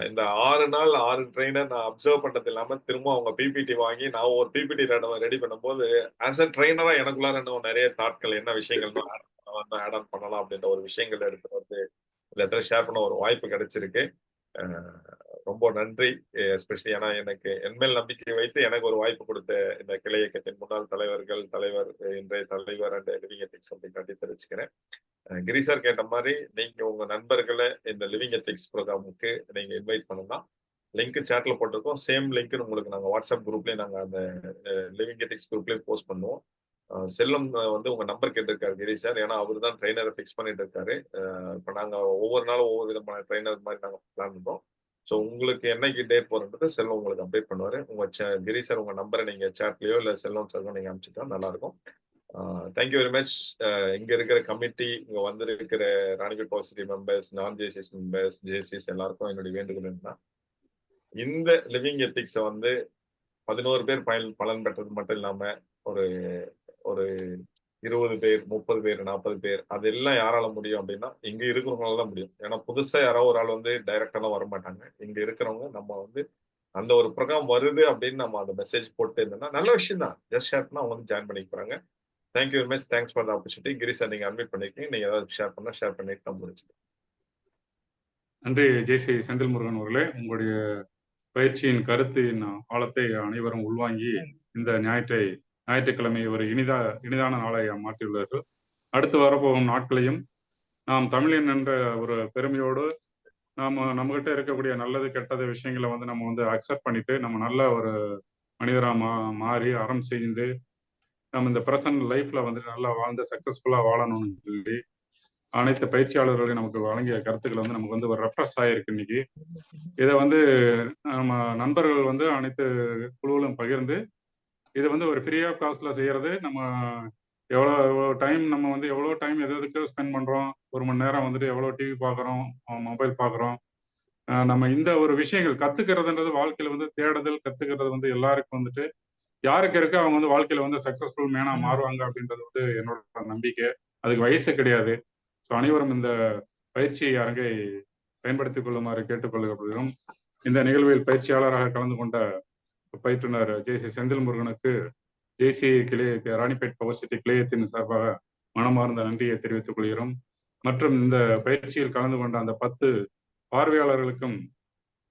[SPEAKER 1] இந்த 6 நாள் 6 ட்ரெயினர் நான் அப்சர்வ் பண்றது இல்லாம திரும்ப அவங்க பிபிடி வாங்கி நான் ஒரு பிபிடி ரெடி பண்ணும்போது ஆஸ் அ ட்ரெயினரா எனக்குள்ளார இன்னும் நிறைய தாட்கள் என்ன விஷயங்கள் ஆட் ஆன் பண்ணலாம் அப்படின்ற ஒரு விஷயங்கள் எடுத்து வந்து இந்த இடத்துல ஷேர் பண்ண ஒரு வாய்ப்பு கிடைச்சிருக்கு. ரொம்ப நன்றி. எஸ்பெஷலி ஏன்னா எனக்கு என்மேல் நம்பிக்கை வைத்து எனக்கு ஒரு வாய்ப்பு கொடுத்த இந்த கிளை இயக்கத்தின் முன்னாள் தலைவர் இன்றைய தலைவர் அண்ட் லிவிங் எத்திக்ஸ் அப்படின்னு தெரிவிச்சுக்கிறேன். கிரி சார் கேட்ட மாதிரி நீங்க உங்க நண்பர்களை இந்த லிவிங் எத்திக்ஸ் ப்ரோக்ராமுக்கு நீங்க இன்வைட் பண்ணலாம். லிங்க் சாட்ல போட்டிருக்கோம். சேம் லிங்க் உங்களுக்கு நாங்க வாட்ஸ்அப் குரூப்லயும் நாங்க அந்த லிவிங் எத்திக்ஸ் குரூப்லயும் போஸ்ட் பண்ணுவோம். செல்லம் வந்து உங்க நம்பர் கேட்டிருக்காரு கிரி சார். ஏன்னா அவர் தான் ட்ரெயினரை ஃபிக்ஸ் பண்ணிட்டு இருக்காரு. இப்போ நாங்க ஒவ்வொரு நாளும் ஒவ்வொரு விதமான ட்ரெயினர் மாதிரி நாங்க பிளான் பண்றோம். ஸோ உங்களுக்கு என்னைக்கு டேட் போறன்றது செல்வம் உங்களுக்கு அப்டேட் பண்ணுவாரு. கிரி சார் உங்க நம்பரை நீங்க சாட்லயோ இல்ல செல்வம் சார்க்கோ நீங்க அனுப்பிச்சிட்டா நல்லா இருக்கும். Thank you very much. இங்க இருக்கிற கமிட்டி, இங்க வந்து இருக்கிற ராணிபேட் பாசிட்டி மெம்பர்ஸ், நான் ஜேசிஸ் மெம்பர்ஸ், ஜேசிஸ் எல்லாருக்கும் என்னுடைய வேண்டுகோள் என்னன்னா, இந்த லிவிங் எத்திக்ஸை வந்து 11 பேர் பலன் பெற்றது மட்டும் இல்லாம ஒரு ஒரு 20 பேர், 30 பேர், 40 பேர் அதெல்லாம் யாரால முடியும் அப்படின்னா இங்க இருக்கிறவங்களால தான் முடியும். ஏன்னா புதுசா யாராவது ஒரு ஆள் வந்து டைரக்டாலாம் வர மாட்டாங்க. இங்க இருக்கிறவங்க நம்ம வந்து அந்த ஒரு ப்ரோக்ராம் வருது அப்படின்னு நம்ம அந்த மெசேஜ் போட்டு இருந்தோம்னா நல்ல விஷயம் தான். ஜஸ்ட் ஷேர்னா அவங்க வந்து ஜாயின் பண்ணிக்க போறாங்க. Thank you very much. Thanks for the opportunity. Giri sir நீங்க அட்மிட் பண்ணிருக்கீங்க. நீங்க ஏதாவது ஷேர் பண்ணா ஷேர் பண்ணிட்டு நம்ம முடிச்சுக்கலாம்.
[SPEAKER 2] நன்றி ஜேசி செந்தில் முருகன் அவர்களே. உங்களுடைய பயிற்சியின் கருத்தின் ஆழத்தை அனைவரும் உள்வாங்கி இந்த ஞாயிற்றுக்கிழமை ஒரு இனிதான நாளை மாற்றியுள்ளார்கள். அடுத்து வரப்போகும் நாட்களையும் நாம் தமிழன் என்ற ஒரு பெருமையோடு நம்மகிட்ட இருக்கக்கூடிய நல்லது கெட்டது விஷயங்களை வந்து நம்ம வந்து அக்செப்ட் பண்ணிட்டு நம்ம நல்ல ஒரு மனிதராக மாறி அறம் செய்து நம்ம இந்த பிரசன்ட் லைஃப்ல வந்து நல்லா வாழ்ந்து சக்சஸ்ஃபுல்லா வாழணும்னு சொல்லி அனைத்து பயிற்சியாளர்களையும் நமக்கு வழங்கிய கருத்துக்கள் வந்து நமக்கு வந்து ஒரு ரெஃப்ரெஷ் ஆயிருக்கு இன்னைக்கு. இதை வந்து நம்ம நண்பர்கள் வந்து அனைத்து குழுவிலும் பகிர்ந்து இதை வந்து ஒரு ஃப்ரீ ஆஃப் காஸ்ட்ல செய்யறது. நம்ம எவ்வளோ டைம் நம்ம வந்து எவ்வளோ டைம் எதுக்கு ஸ்பெண்ட் பண்றோம், 1 மணி நேரம் வந்துட்டு எவ்வளோ டிவி பார்க்குறோம், மொபைல் பார்க்குறோம். நம்ம இந்த ஒரு விஷயங்கள் கத்துக்கிறதுன்றது வாழ்க்கையில வந்து தேடுதல் கத்துக்கிறது வந்து எல்லாருக்கும் வந்துட்டு யாருக்கு இருக்கு அவங்க வந்து வாழ்க்கையில வந்து சக்சஸ்ஃபுல் மேனா மாறுவாங்க அப்படின்றது வந்து என்னோட நம்பிக்கை. அதுக்கு வயசு கிடையாது. ஸோ அனைவரும் இந்த பயிற்சி அரங்கை பயன்படுத்திக் கொள்ளுமாறு கேட்டுக்கொள்ளப்படுகிறோம். இந்த நிகழ்வில் பயிற்சியாளராக கலந்து கொண்ட பயிற்றுனர் ஜேசி செந்தில் முருகனுக்கு ஜேசி ராணிப்பேட் பவர் சிட்டி கிளையத்தின் சார்பாக மனமார்ந்த நன்றியை தெரிவித்துக் கொள்கிறோம். மற்றும் இந்த பயிற்சியில் கலந்து கொண்ட அந்த 10 பார்வையாளர்களுக்கும்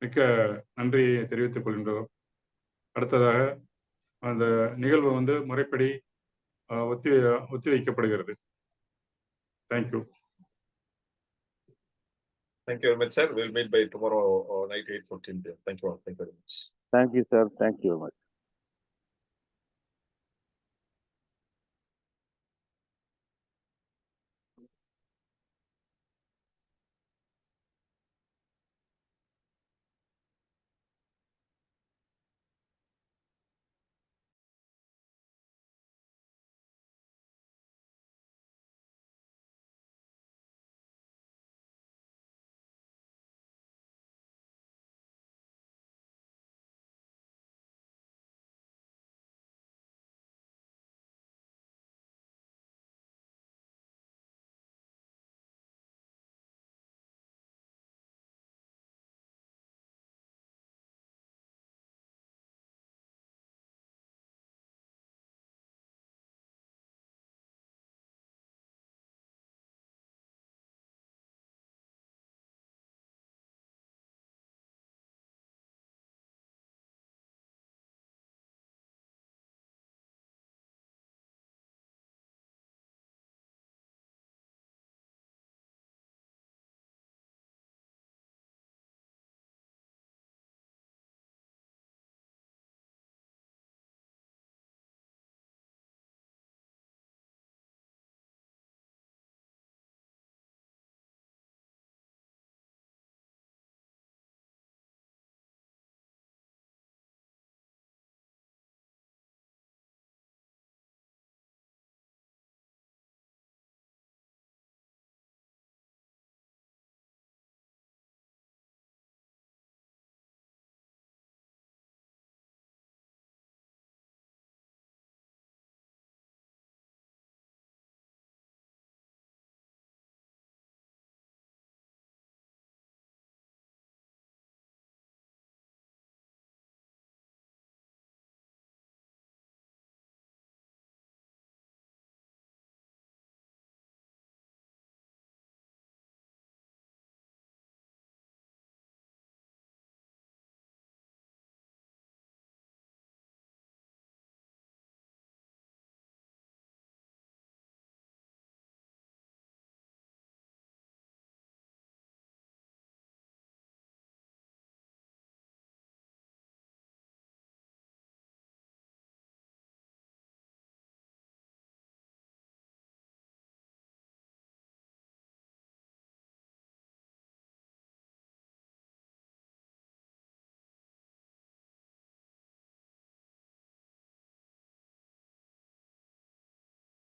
[SPEAKER 2] மிக்க நன்றியை தெரிவித்துக் கொள்கின்றோம். அடுத்ததாக அந்த நிகழ்வு வந்து முறைப்படி ஒத்தி வைக்கப்படுகிறது. Thank you.
[SPEAKER 1] Thank you very much, sir. We'll meet by tomorrow night 8:14 p.m. Thank you all. Thank you very much.
[SPEAKER 3] Thank you, sir. Thank you very much.